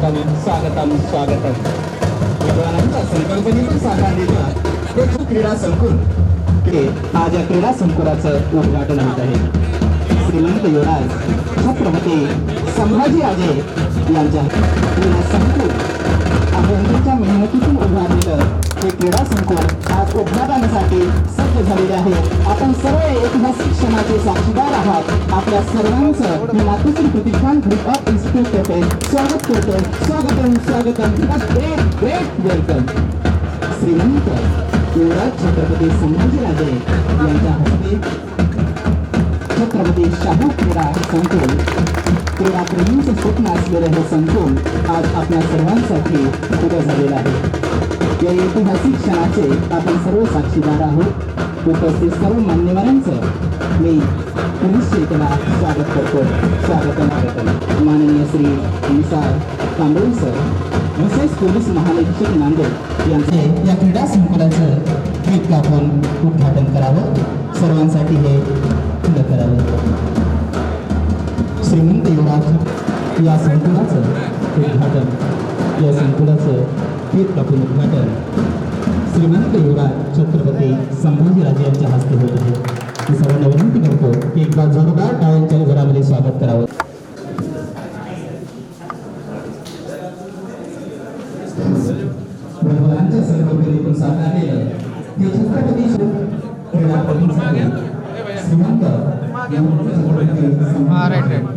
स्वागतम स्वागतम स्वागतम. विद्वानांच्या संकल्पनेतून साकार देतात ते क्रीडा संकुल आज या क्रीडा संकुलाचं उद्घाटन होत आहे. श्रीमंत युवराज छत्रपती संभाजीराजे यांच्या क्रीडा संकुल अभियंत्यांच्या मेहनतीतून उभारलेलं हे क्रीडा संकुल आज उद्घाटनासाठी सज्ज झालेले आहे. आपण सर्व ऐतिहासिक क्षणाचे साक्षीदार आहात. आपल्या सर्वांचं मी मातोश्री प्रतिष्ठान ग्रुप ऑफ इन्स्टिट्यूट तर्फे स्वागत करतो. स्वागतम स्वागतम. Great great welcome. श्रीमंत युवराज छत्रपती संभाजीराजे यांच्या हस्ते छत्रपती शाहू क्रीडा संकुल क्रीडाप्रेमींचे स्वप्न असलेले हे संकुल आज आपल्या सर्वांसाठी उभं झालेलं आहे. या ऐतिहासिक क्षणाचे आपण सर्व साक्षीदार आहोत. उपस्थित सर्व मान्यवरांचं मी पुनश्चेतना स्वागत करतो. स्वागतम. माननीय श्री निसार तांबोळी सर विशेष पोलीस महानिरीक्षक नांदेड यांचे या क्रीडा संकुलाचं ट्रीप आपण उद्घाटन करावं. सर्वांसाठी हे खुलं करावं. श्रीमंत युवराज या संकुलाचं उद्घाटन या संकुलाचं ट्रीप कापून उद्घाटन श्रीमंत युवराज छत्रपती संभाजीराजे यांच्या हस्ते होत आहे. मी सर्वांना विनंती करतो की एकदा जोरदार टाळ्यांच्या घरामध्ये स्वागत करावं. भगवानांच्या संकल्पनेतून साकारलेलं हे छत्रपती क्रीडापटूंसाठी श्रीमंत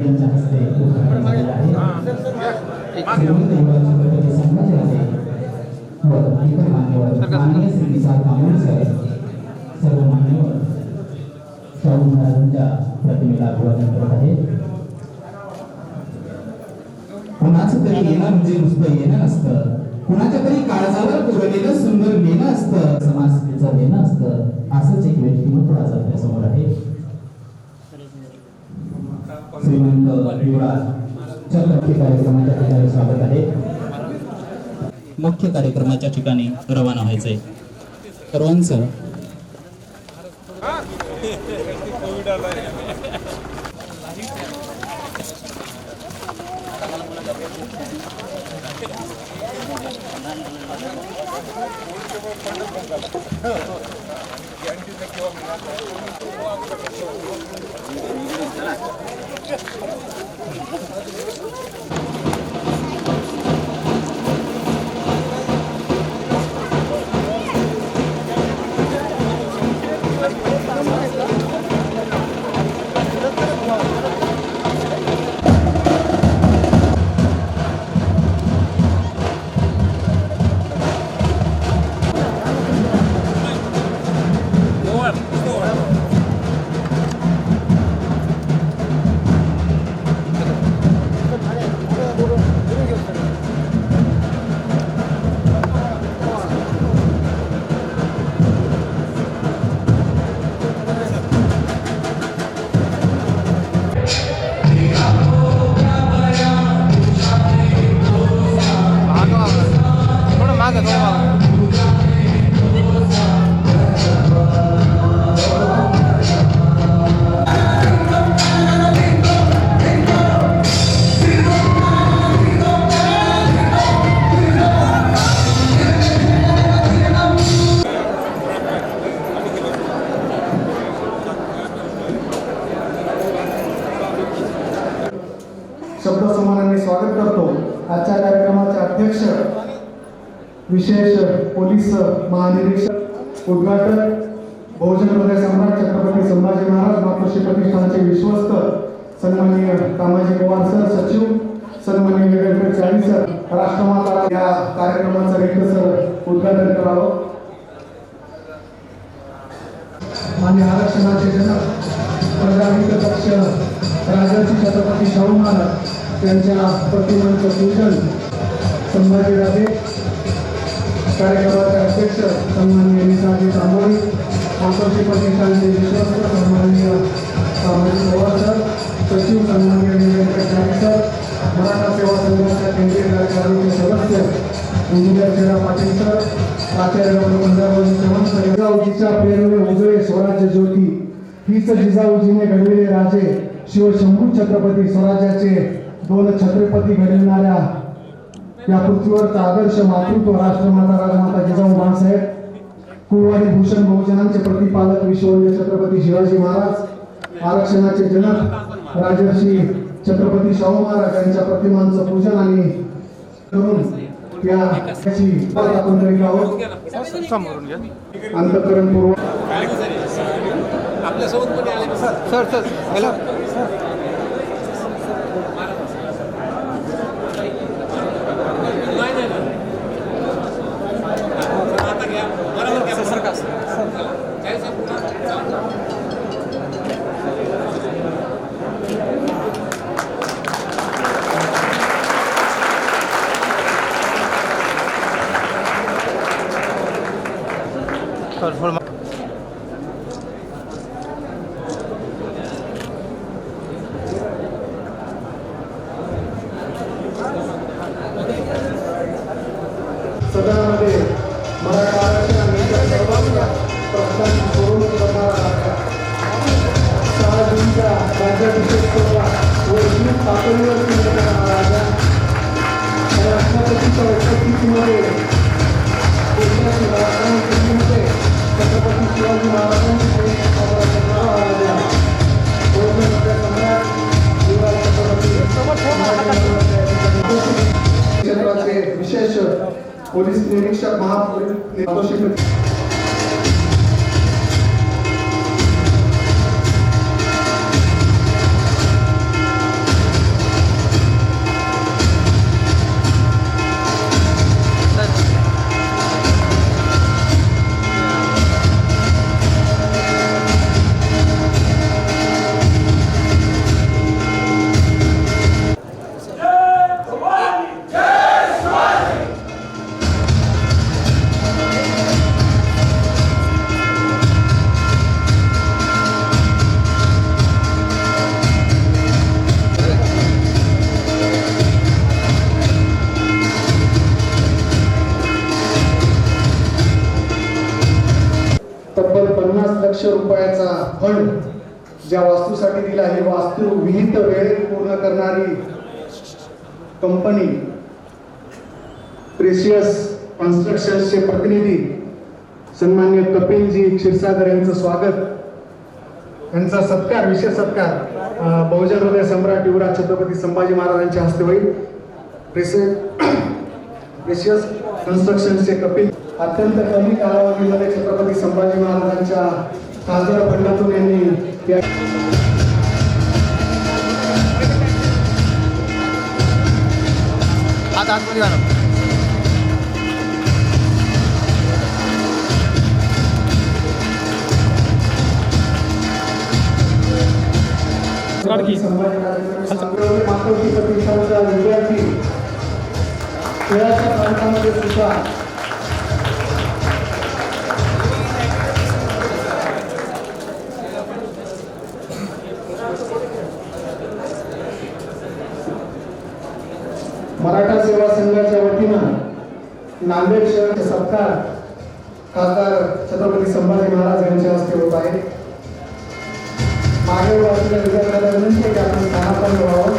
यांच्या हस्ते उद्घाटन झालेलं आहे. श्रीमंत युवराज छत्रपती संभाजीराजे व इतर मान्यवर माननीय श्री निसार तांबोळी सर सर्व मान्यवर शाहू महाराजांच्या प्रतिमेला अभिवादन करत आहे. कुणाचं तरी येणं म्हणजे नुसतं येणं नसतं. कुणाच्या तरी काळजावर कोरलेलं सुंदर लेणं असतं. समाजसेवेचं लेणं असतं. असंच एक व्यक्तिमत्व आज आपल्या समोर आहे. श्रीमंत युवराज छत्रपती कार्यक्रमाच्या ठिकाणी स्वागत आहे. मुख्य कार्यक्रमाच्या ठिकाणी रवाना व्हायचंय. सर्वांचं शब्दसमानाने स्वागत करतो. आजच्या कार्यक्रमाचे अध्यक्ष विशेष पोलीस महानिरीक्षक उद्घाटक बहुजन हृदय सम्राट छत्रपती संभाजी महाराज मातोश्री प्रतिष्ठानचे विश्वस्त सन्माननीय कामाजी पवार सर सचिव सन्माननीय वेगवेगळे चाळी सर राष्ट्रमाता या कार्यक्रमाचं रेखसर उद्घाटन करावं. आणि आरक्षणाचे जनक प्रजाहित पक्ष राजाची छत्रपती शाहू महाराज यांच्या प्रतिमांचं पूजन संभाजीराजे कार्यक्रमाचे अध्यक्ष सन्माननीय निसारजी तांबोळी मातोश्री प्रतिष्ठानचे विश्वस्त सन्माननीय कामाजी पवार सर सचिव सन्माननीय वेंकट सर मराठा सेवा संघाच्या केंद्रीय कार्यकारिणीचे सदस्य इंजिनियर शेरा पाटील सर आचार्य डॉक्टर चव्हाण सर. जिजाऊजीच्या प्रेरणेने उजळे स्वराज्य ज्योती हीच जिजाऊजीने घडविले राजे शिवशंभू छत्रपती स्वराज्याचे दोन छत्रपती घडविणाऱ्या या पृथ्वीवरचा आदर्श मातृत्व राष्ट्रमाता राजमाता जिजाऊ बाळासाहेब कुळवाडी भूषण बहुजनांचे प्रतिपालक विश्ववंद्य छत्रपती शिवाजी महाराज आरक्षणाचे जनक राजर्षी छत्रपती शाहू महाराज यांच्या प्रतिमांचं पूजन आणि करून याची आपण करीत आहोत. अंतःकरणपूर्वक सदनामध्ये मराठा आरक्षण आणि इतर सर्वांच्या प्रश्नांची सोडवणूक करणारा 6 जूनच्या राज्याभिषेक सोहळा व विविध पातळीवर केला जाणारा राजा आणि राष्ट्रपतीच्या उपस्थितीमध्ये देशाची राजधानी दिल्लीमध्ये छत्रपती शिवाजी महाराजांची जयंती साजरा करणारा राजा भोजन सम्राट युवराज छत्रपती क्षेत्राचे विशेष पोलीस निरीक्षक महापोलीस तब्बल 50 लाख रुपयाचा फंड ज्या वास्तूसाठी दिला ही वास्तू विहित वेळेत पूर्ण करणारी कंपनी प्रेशियस कन्स्ट्रक्शन्सचे प्रतिनिधी सन्मान्य कपिलजी क्षीरसागर यांचं स्वागत, यांचा सत्कार, विशेष सत्कार बहुजन हृदय सम्राट युवराज छत्रपती संभाजी महाराजांच्या हस्ते होईल. प्रेशियस कन्स्ट्रक्शनचे कपिल अत्यंत कमी कालावधीमध्ये छत्रपती संभाजी महाराजांच्या खासदार फंडातून यांनी संभाजी महाराजांच्या प्रतिष्ठानच्या विद्यार्थी खेळाच्या प्रांतामध्ये सुद्धा मराठा सेवा संघाच्या वतीनं नांदेड शहराचे सत्कार खासदार छत्रपती संभाजी महाराज यांच्या हस्ते होत आहे. मागे असलेल्या विद्यार्थ्यांना विनंती आहे की आपण स्थानापन्न व्हावं.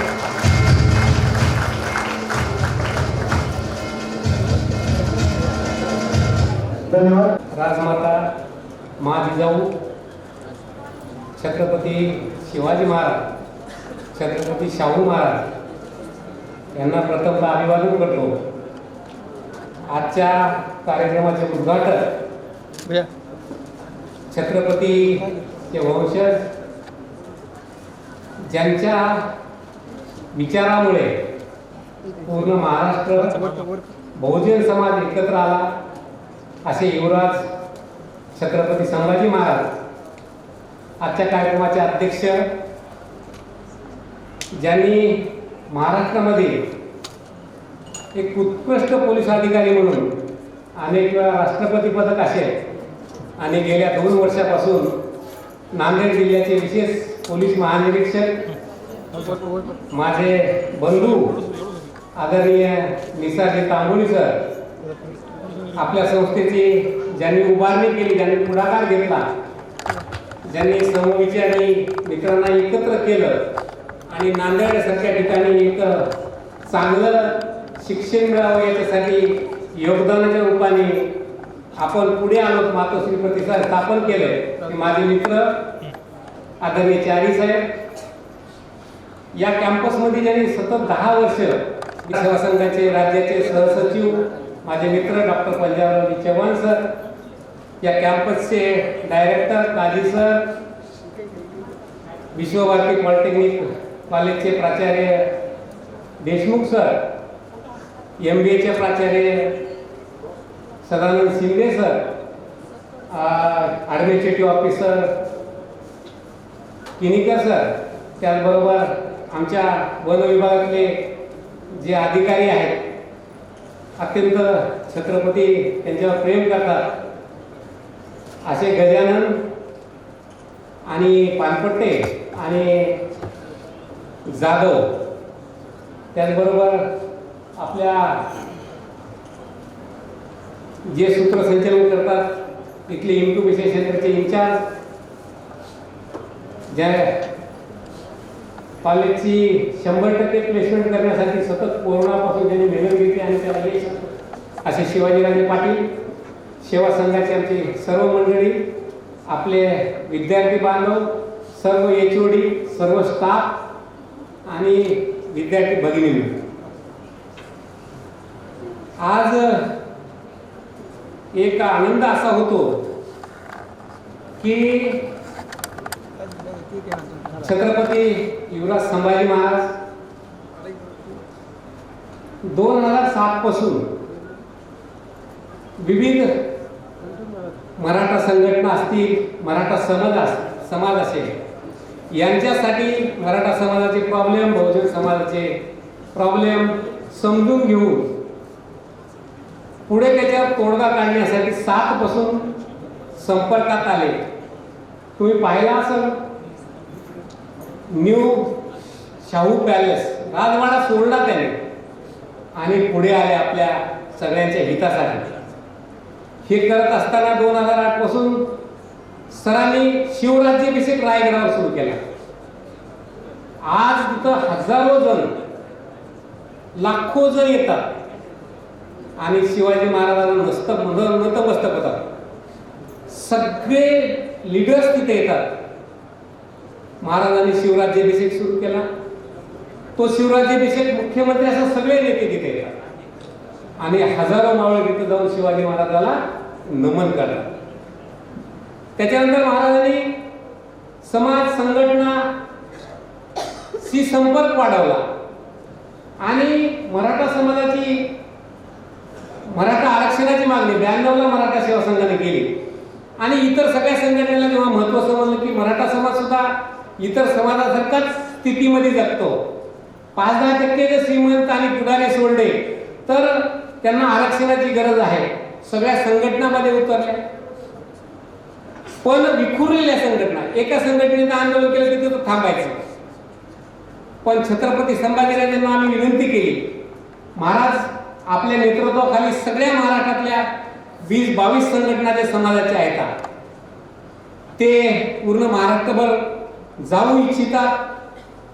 धन्यवाद. राजमाता माँ जिजाऊ छत्रपती शिवाजी महाराज, छत्रपती शाहू महाराज यांना प्रथमतः अभिवादन करतो. आजच्या कार्यक्रमाचे उद्घाटन छत्रपतीचे वंशज ज्यांच्या विचारामुळे पूर्ण महाराष्ट्र बहुजन समाज एकत्र आला असे युवराज छत्रपती संभाजी महाराज आजच्या कार्यक्रमाचे अध्यक्ष, ज्यांनी महाराष्ट्रामध्ये एक उत्कृष्ट पोलीस अधिकारी म्हणून अनेक वेळा राष्ट्रपती पदक असेल आणि गेल्या 2 वर्षापासून नांदेड जिल्ह्याचे विशेष पोलीस महानिरीक्षक माझे बंधू आदरणीय निसारजी तांबोली सर, आपल्या संस्थेची ज्यांनी उभारणी केली, ज्यांनी पुढाकार घेतला, ज्यांनी समविचारी मित्रांना एकत्र केलं आणि नांदेड सारख्या ठिकाणी एक चांगलं शिक्षण मिळावं याच्यासाठी योगदानाच्या रूपाने आपण पुढे आलो, मातोश्री प्रतिष्ठान स्थापन केलं. माझे मित्र आदरणीय चारी साहेब, या कॅम्पसमध्ये ज्यांनी सतत 10 वर्ष सेवा संघाचे राज्याचे सहसचिव माझे मित्र डॉक्टर पंजाबराव चव्हाण सर, या कॅम्पसचे director Kaji sir, Vishwabharati polytechnic कॉलेजचे प्राचार्य देशमुख सर, MBAचे प्राचार्य Sadanand Shinde sir, administrative officer Kinikar sir, त्याचबरोबर आमच्या वन विभागातले जे अधिकारी आहेत, अत्यंत छत्रपती त्यांच्यावर प्रेम करतात असे गजानन आणि पानपट्टे आणि जाधव, त्याचबरोबर आपल्या जे सूत्रसंचालन करतात इथले इन्क्युबेशन सेंटरचे इन्चार्ज, ज्या कॉलेजची 100% प्लेसमेंट करण्यासाठी सतत कोरोनापासून त्यांनी मेहनत घेतली आणि त्याला यश असे शिवाजीराजे पाटील, सेवा संघाचे आमची सर्व मंडळी, आपले विद्यार्थी बांधव, सर्व HOD, सर्व स्टाफ आणि विद्यार्थी भगिनी, आज एक आनंद असा होतो की छत्रपती युवराज संभाजी महाराज 2007 पासून विविध मराठा संघटना असतील, मराठा समाज असेल, यांच्यासाठी मराठा समाजाचे प्रॉब्लेम, बहुजन समाजाचे प्रॉब्लेम समजून घेऊन पुढे त्याच्यावर तोडगा काढण्यासाठी 7 पासून संपर्कात आले. तुम्ही पाहिला असेल, न्यू शाहू पॅलेस राजवाडा सोडला त्याने आणि पुढे आले आपल्या सगळ्यांच्या हितासाठी. हे करत असताना 2008 पासून सरांनी शिवराज्याभिषेक रायगडावर सुरू केला. आज तिथं हजारो जण, लाखो जण येतात आणि शिवाजी महाराजांना नतमस्तक होतात. सगळे लीडर्स तिथे येतात. महाराजांनी शिवराज्याभिषेक सुरू केला. तो शिवराज्याभिषेक मुख्यमंत्री असं सगळे नेते तिथे येतात आणि हजारो मावळे तिथे जाऊन शिवाजी महाराजाला नमन करतात. त्याच्यानंतर महाराजांनी समाज संघटना शी संपर्क वाढवला आणि मराठा समाजाची, मराठा आरक्षणाची मागणी 92ला मराठा सेवा संघाने केली आणि इतर सगळ्या संघटनेला जेव्हा महत्त्व समजलं की मराठा समाज सुद्धा इतर समाजासारखाच स्थितीमध्ये जगतो, 5-10% जर श्रीमंत आणि पुढारी सोडले तर त्यांना आरक्षणाची गरज आहे, सगळ्या संघटनामध्ये उतरल्या. पण विखुरलेल्या संघटना, एका संघटनेचं आंदोलन केलं की तिथं थांबायचं. पण छत्रपती संभाजीराजांना आम्ही विनंती केली, महाराज आपल्या नेतृत्वाखाली सगळ्या महाराष्ट्रातल्या 20-22 संघटना जे समाजाच्या आहेत ते पूर्ण महाराष्ट्रभर जाऊ इच्छितात,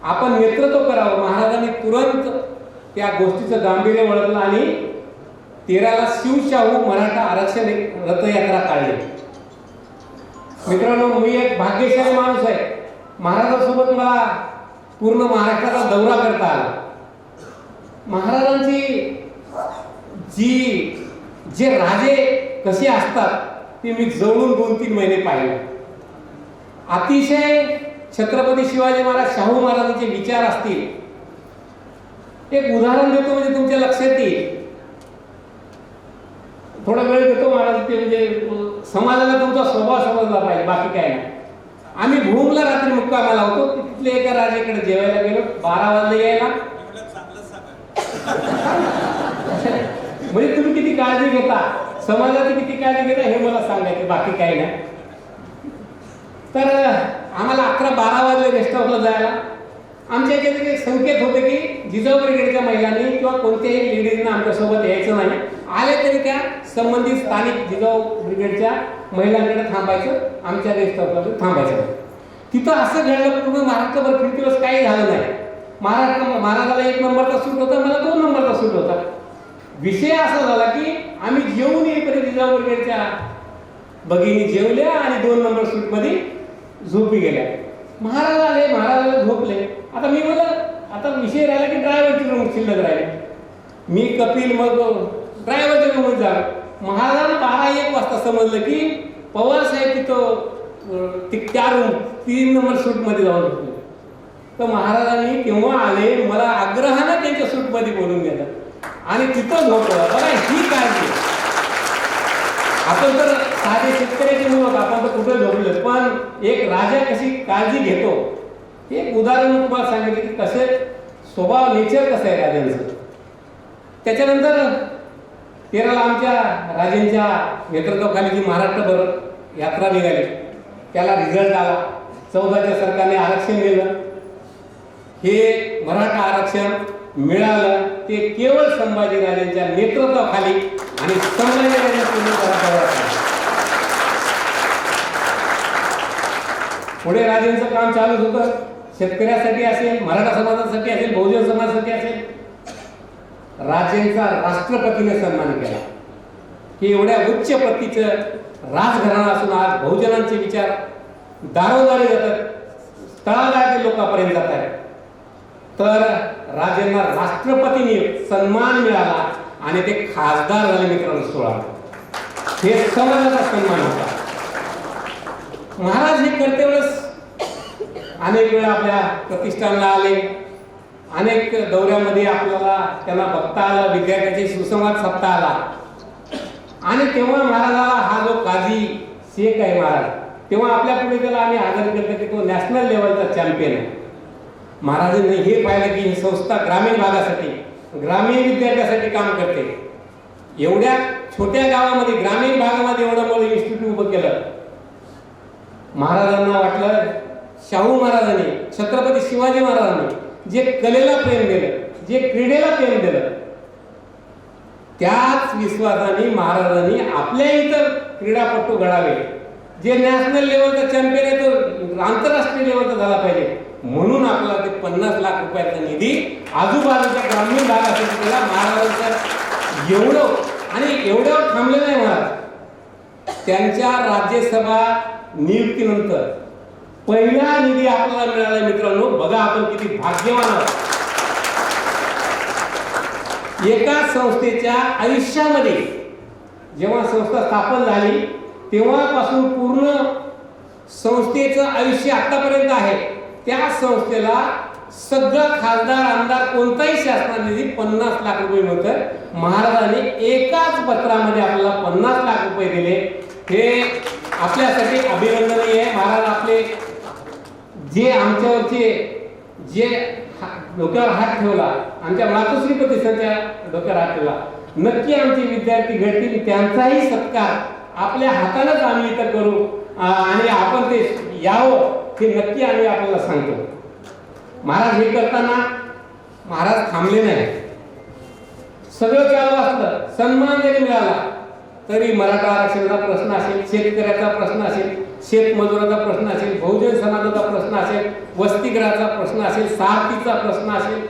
आपण नेतृत्व करावं. महाराजांनी तुरंत त्या गोष्टीचं गांभीर्य ओळखलं आणि 13ला शिवशाहू मराठा आरक्षण रथयात्रा काढली. मित्रांनो, मी एक भाग्यशाली माणूस आहे. महाराजांसोबत मला पूर्ण महाराष्ट्राचा दौरा करता आला. महाराजांची जे राजे कसे असतात ते मी जवळून 2-3 महिने पाहिले. अतिशय छत्रपती शिवाजी महाराज, शाहू महाराजांचे विचार असतील. एक उदाहरण देतो म्हणजे तुमच्या लक्षात येईल. थोडा वेळ देतो महाराज, ते म्हणजे समाजाला तुमचा स्वभाव समजला पाहिजे, बाकी काय नाही. आम्ही भूमला रात्री मुक्कामाला होतो. तिथले एका राजाकडे जेवायला गेलो. 12 वाजले यायला. म्हणजे तुम्ही किती काळजी घेता, समाजाची किती काळजी घेता हे मला सांगायचं, बाकी काही नाही. तर आम्हाला 11-12 वाजले गेस्ट हाऊसला जायला. आमच्या याच्यात एक संकेत होते की जिजाऊ ब्रिगेडच्या महिलांनी किंवा कोणत्याही लेडीजना आमच्यासोबत यायचं नाही. आले तरी त्या संबंधित स्थानिक जिजाऊ ब्रिगेडच्या महिलांकडे थांबायचं, आमच्या गेस्ट हाऊसला थांबायचं. तिथं असं घडलं, पूर्ण महाराष्ट्रभर फिरतीवर काही झालं नाही. महाराजाला 1 नंबरचा सूट होता, मला 2 नंबरचा सूट होता. विषय असा झाला की आम्ही जेवून येईपर्यंत जिजाऊ ब्रिगेडच्या भगिनी जेवल्या आणि 2 नंबर सूटमध्ये झोपी गेल्या. महाराज आले, महाराजाला झोपले. आता मी म्हणलं आता विषय राहिला की ड्रायव्हरची रूम शिल्लक राहिली. मी कपिल मग ड्रायव्हरच्या रूममध्ये झालो. महाराजांना 12-1 वाजता समजलं की पवार साहेब तिथं त्या रूम 3 नंबर सूटमध्ये जाऊन झोपले. तर महाराजांनी केव्हा आले मला आग्रहानं त्यांच्या सूटमध्ये बोलून गेलं आणि तिथं झोपलं. बघा ही काळजी. आपण तर साधे शेतकऱ्याचे मुलं आपण तर कुठे झोपले, पण एक राजा कशी काळजी घेतो हे एक उदाहरण तुम्हाला सांगितलं की कसे स्वभाव नेचर कसं आहे राजांचं. त्याच्यानंतर 13ला आमच्या राजांच्या नेतृत्वाखाली जी महाराष्ट्रभर यात्रा निघाली त्याला रिझल्ट आला. 14च्या सरकारने आरक्षण दिलं. हे मराठा आरक्षण मिळालं ते केवळ संभाजीराजांच्या नेतृत्वाखाली आणि पुढे राजांचं काम चालूच होतं. शेतकऱ्यासाठी असेल, मराठा समाजासाठी असेल, बहुजन समाजासाठी असेल. राजांचा राष्ट्रपतीने सन्मान केला की एवढ्या उच्च पतीचं राजघराणा असून आज बहुजनांचे विचार दारोदारी जातात, तळागाळातील लोकांपर्यंत जात आहेत. तर राजांना राष्ट्रपतीने सन्मान मिळाला आणि ते खासदार झाले मित्रांनो 16. हे समाजाचा सन्मान होता. महाराज हे करते वेळेस अनेक वेळा आपल्या प्रतिष्ठानला आले, अनेक दौऱ्यामध्ये आपल्याला त्यांना बघता आलं. विद्यार्थ्यांची सुसंवाद साधता आला आणि तेव्हा महाराजाला हा जो काझी शेख आहे महाराज, तेव्हा आपल्या पुढे त्याला आम्ही आदर करतो की तो नॅशनल लेवलचा चॅम्पियन आहे. महाराजांनी हे पाहिलं की ही संस्था ग्रामीण भागासाठी, ग्रामीण विद्यार्थ्यासाठी काम करते. एवढ्या छोट्या गावामध्ये, ग्रामीण भागामध्ये एवढं मोठं इन्स्टिट्यूट उभं केलं. महाराजांना वाटलं शाहू महाराजांनी, छत्रपती शिवाजी महाराजांनी जे कलेला प्रेम दिलं, जे क्रीडेला प्रेम दिलं, त्याच विश्वासाने महाराजांनी आपल्या इतर क्रीडापटू घडावे. जे नॅशनल लेवलचा चॅम्पियन आहे तो आंतरराष्ट्रीय लेवलचा झाला पाहिजे. म्हणून आपल्याला ते 50 लाख रुपयाचा निधी आजूबाजूच्या ग्रामीण भागासाठी केला. महाराजांचं एवढं आणि एवढ्यावर थांबले नाही महाराज. त्यांच्या राज्यसभा नियुक्तीनंतर पहिला निधी आपल्याला मिळाला मित्रांनो. बघा आपण किती भाग्यवान आहोत. एका संस्थेच्या आयुष्यामध्ये जेव्हा संस्था स्थापन झाली तेव्हापासून पूर्ण संस्थेचं आयुष्य आतापर्यंत आहे, त्या संस्थेला सगळं खासदार आमदार कोणताही शासनाने निधी 50 लाख रुपये मिळतं. महाराजांनी एकाच पत्रामध्ये आपल्याला 50 लाख रुपये दिले. हे आपल्यासाठी अभिनंदनीय आहे. महाराज आपले जे आमच्यावरचे जे डोक्यावर हात ठेवला, आमच्या मातोश्री प्रतिष्ठानच्या डोक्यावर हात ठेवला, नक्की आमचे विद्यार्थी घडतील. त्यांचाही सत्कार आपल्या हातानेच आम्ही इथं करू आणि आपण ते यावं हे नक्की आम्ही आपल्याला सांगतो. महाराज हे करताना महाराज थांबले नाही. सगळं चालू असलं, सन्मान जरी मिळाला तरी मराठा आरक्षणाचा प्रश्न असेल, शेतकऱ्याचा प्रश्न असेल, शेतमजुराचा प्रश्न असेल, बहुजन समाजाचा प्रश्न असेल, वसतिगृहाचा प्रश्न असेल, सारथीचा प्रश्न असेल,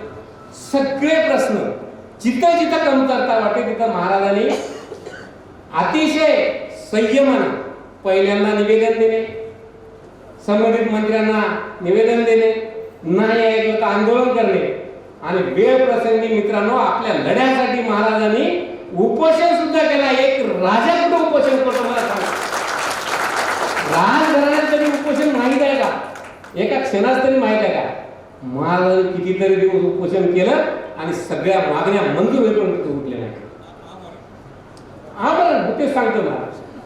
सगळे प्रश्न जिथं जिथं कमतरता वाटे तिथं महाराजांनी अतिशय संयमानं पहिल्यांदा निवेदन देणे, संबंधित मंत्र्यांना निवेदन देणे, नाही ऐकलं तर आंदोलन करणे आणि वेळ प्रसंगी मित्रांनो आपल्या लढ्यासाठी महाराजांनी उपोषण सुद्धा केला. एक राजा कुठं उपोषण करतो मला सांगा. राजघराण्यात तरी उपोषण माहीत आहे का? एका क्षणात तरी माहीत आहे का? महाराजांनी कितीतरी दिवस उपोषण केलं आणि सगळ्या मागण्या मंजूर होईपर्यंत उठले नाही. हा बरं ते सांगतो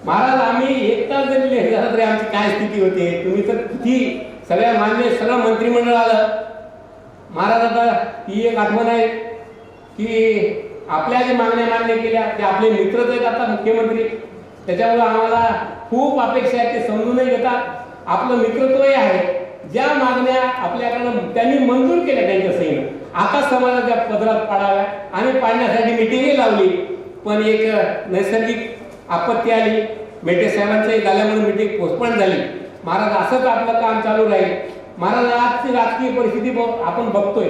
महाराज आम्ही एक तास जरी लेट झाला तरी आमची काय स्थिती होते. तुम्ही तर किती सगळ्या मान्य सगळं मंत्रिमंडळ आलं. महाराज आता ती एक आठवण आहे की आपल्या जे मागण्या मान्य केल्या ते आपले मित्रच आहेत आता मुख्यमंत्री, त्याच्यामुळे आम्हाला खूप अपेक्षा आहेत. ते समजूनही घेतात. आपलं मित्रत्वही आहे. ज्या मागण्या आपल्याकडं त्यांनी मंजूर केल्या त्यांच्या सहीनं आता समाजाच्या पदरात पाडाव्या आणि पाडण्यासाठी मिटिंगही लावली. पण एक नैसर्गिक आपत्ती आली. मेटे साहेबांच्या झाल्यामुळे मिटिंग पोस्टपोन झाली. महाराज असंच आपलं काम चालू राहील. महाराज आजची राजकीय परिस्थिती आपण बघतोय.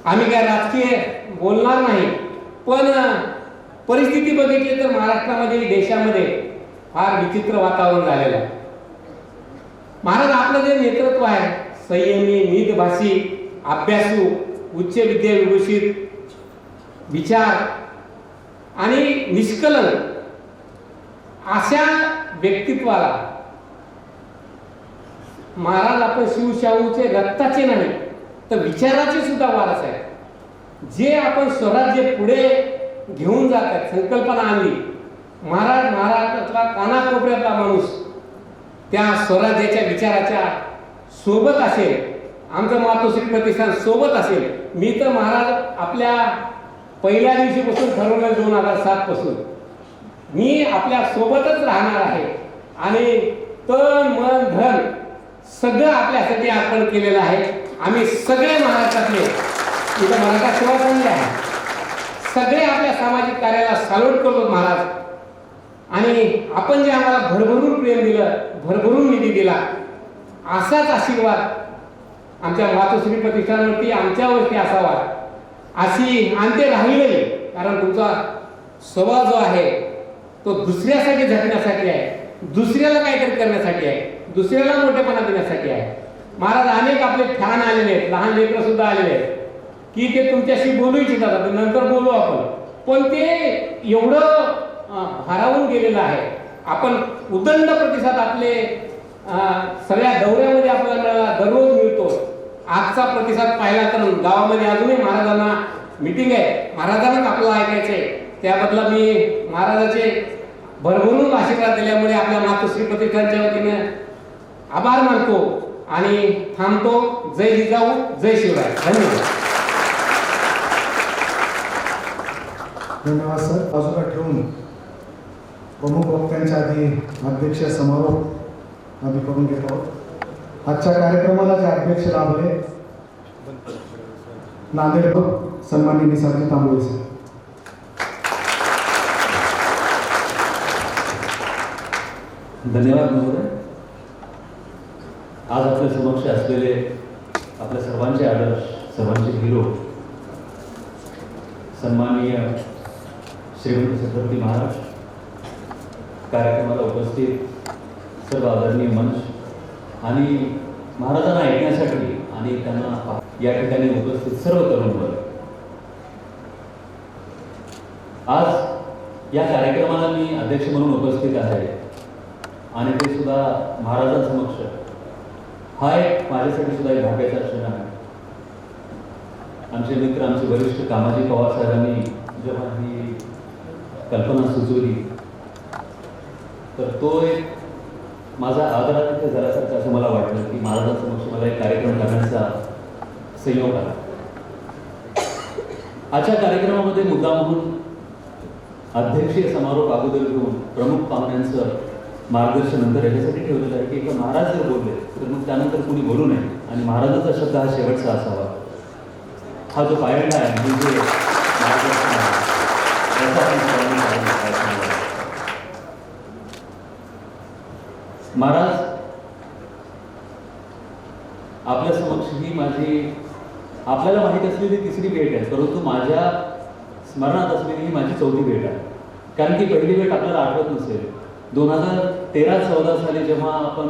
आम्ही काय राजकीय बोलणार नाही, पण परिस्थिती बघितली तर महाराष्ट्रामध्ये देशामध्ये फार विचित्र वातावरण झालेलं आहे. महाराज आपलं जे नेतृत्व आहे संयमी, नीतभाषी, अभ्यासू, उच्च विद्याविभूषित, विचार आणि निष्कलंक अशा व्यक्तित्वाला महाराज आपण शिवशाहूचे रक्ताचे नाही तर विचाराचे सुद्धा वारस आहे. जे आपण स्वराज्य पुढे घेऊन जातात संकल्पना आणली, महाराष्ट्रातला कानाकोपऱ्यातला माणूस त्या स्वराज्याच्या विचाराच्या सोबत असेल, आमचं मातोश्री प्रतिष्ठान सोबत असेल. मी तर महाराज आपल्या पहिल्या दिवशीपासून ठरवलं 2007 पासून मी आपल्या सोबतच राहणार आहे आणि तन मन धन सगळं आपल्यासाठी अर्पण केलेलं आहे. आम्ही सगळे महाराष्ट्रातले, इथं मराठा सेवा संघ आहे, सगळे आपल्या सामाजिक कार्याला सॅल्यूट करतो महाराज. आणि आपण जे आम्हाला भरभरून प्रेम दिलं, भरभरून निधी दिला, असाच आशीर्वाद आमच्या मातोश्री प्रतिष्ठानावरती आमच्यावरती असावा अशी अंत्य राहिलेली. कारण तुमचा स्वभाव जो आहे तो दुसऱ्यासाठी झटण्यासाठी आहे, दुसऱ्याला काहीतरी करण्यासाठी आहे, दुसऱ्याला मोठेपणा देण्यासाठी आहे. महाराज अनेक आपले फॅन आलेले आहेत, लहान लेकरं सुद्धा आलेले आहेत की ते तुमच्याशी बोलू इच्छितात, नंतर बोलू आपण, पण ते एवढं भारावून गेलेलं आहे. आपण उदंड प्रतिसाद आपले सगळ्या दौऱ्यामध्ये आपल्याला दररोज मिळतो. आजचा प्रतिसाद पाहिला तर गावामध्ये अजूनही महाराजांना मीटिंग आहे, महाराजांनाच आपल्याला ऐकायचंय. त्याबद्दल मी महाराजाचे भरभरून आशीर्वाद दिल्यामुळे आपल्या मातोश्री प्रतिष्ठानच्या वतीने आभार मानतो आणि थांबतो. जय जिजाऊ, जय शिवराय. धन्यवाद. धन्यवाद सर. बाजूला ठेवून प्रमुख वक्त्यांच्या आधी अध्यक्ष समारोप आम्ही करून घेत आहोत. आजच्या कार्यक्रमाला जे अध्यक्ष लाभले नांदेड सन्माननीय निसर्ग तांबोळे सर. धन्यवाद महोदय. आज आपल्या समक्ष असलेले आपल्या सर्वांचे आदर्श, सर्वांचे हिरो सन्माननीय श्रीमंत छत्रपती महाराज, कार्यक्रमाला उपस्थित सर्व आदरणीय मंच आणि महाराजांना ऐकण्यासाठी आणि त्यांना या ठिकाणी उपस्थित सर्व तरुण वर्ग, आज या कार्यक्रमाला मी अध्यक्ष म्हणून उपस्थित आहे आणि ते सुद्धा महाराजांसमक्ष. हा एक माझ्यासाठी सुद्धा एक भाग्याचा क्षण आहे. आमचे मित्र, आमचे वरिष्ठ कामाजी पवार साहेबांनी जेव्हा ही कल्पना सुचवली तर तो एक माझा आदरातिथ्य झाल्यासारखं असं मला वाटलं की महाराजांसमक्ष मला एक कार्यक्रम करण्याचा संयोग आला. आजच्या कार्यक्रमामध्ये मुद्दा म्हणून अध्यक्षीय समारोप अगोदर घेऊन प्रमुख पाहुण्यांचं मार्गदर्शन नंतर याच्यासाठी ठेवलेलं आहे की महाराज जर बोलले तर मग त्यानंतर कुणी बोलू नये आणि महाराजांचा शब्द हा शेवटचा असावा. हा जो पायंडा आहे म्हणजे मार्गदर्शन आहे त्याचा आपण सर्वांनी पालन करायला. महाराज आपल्या समक्ष ही माझी आपल्याला माहीत असलेली तिसरी भेट आहे, परंतु माझ्या स्मरणात असलेली ही माझी चौथी भेट आहे. कारण की पहिली भेट आपल्याला आठवत नसेल, 2013-14 साली जेव्हा आपण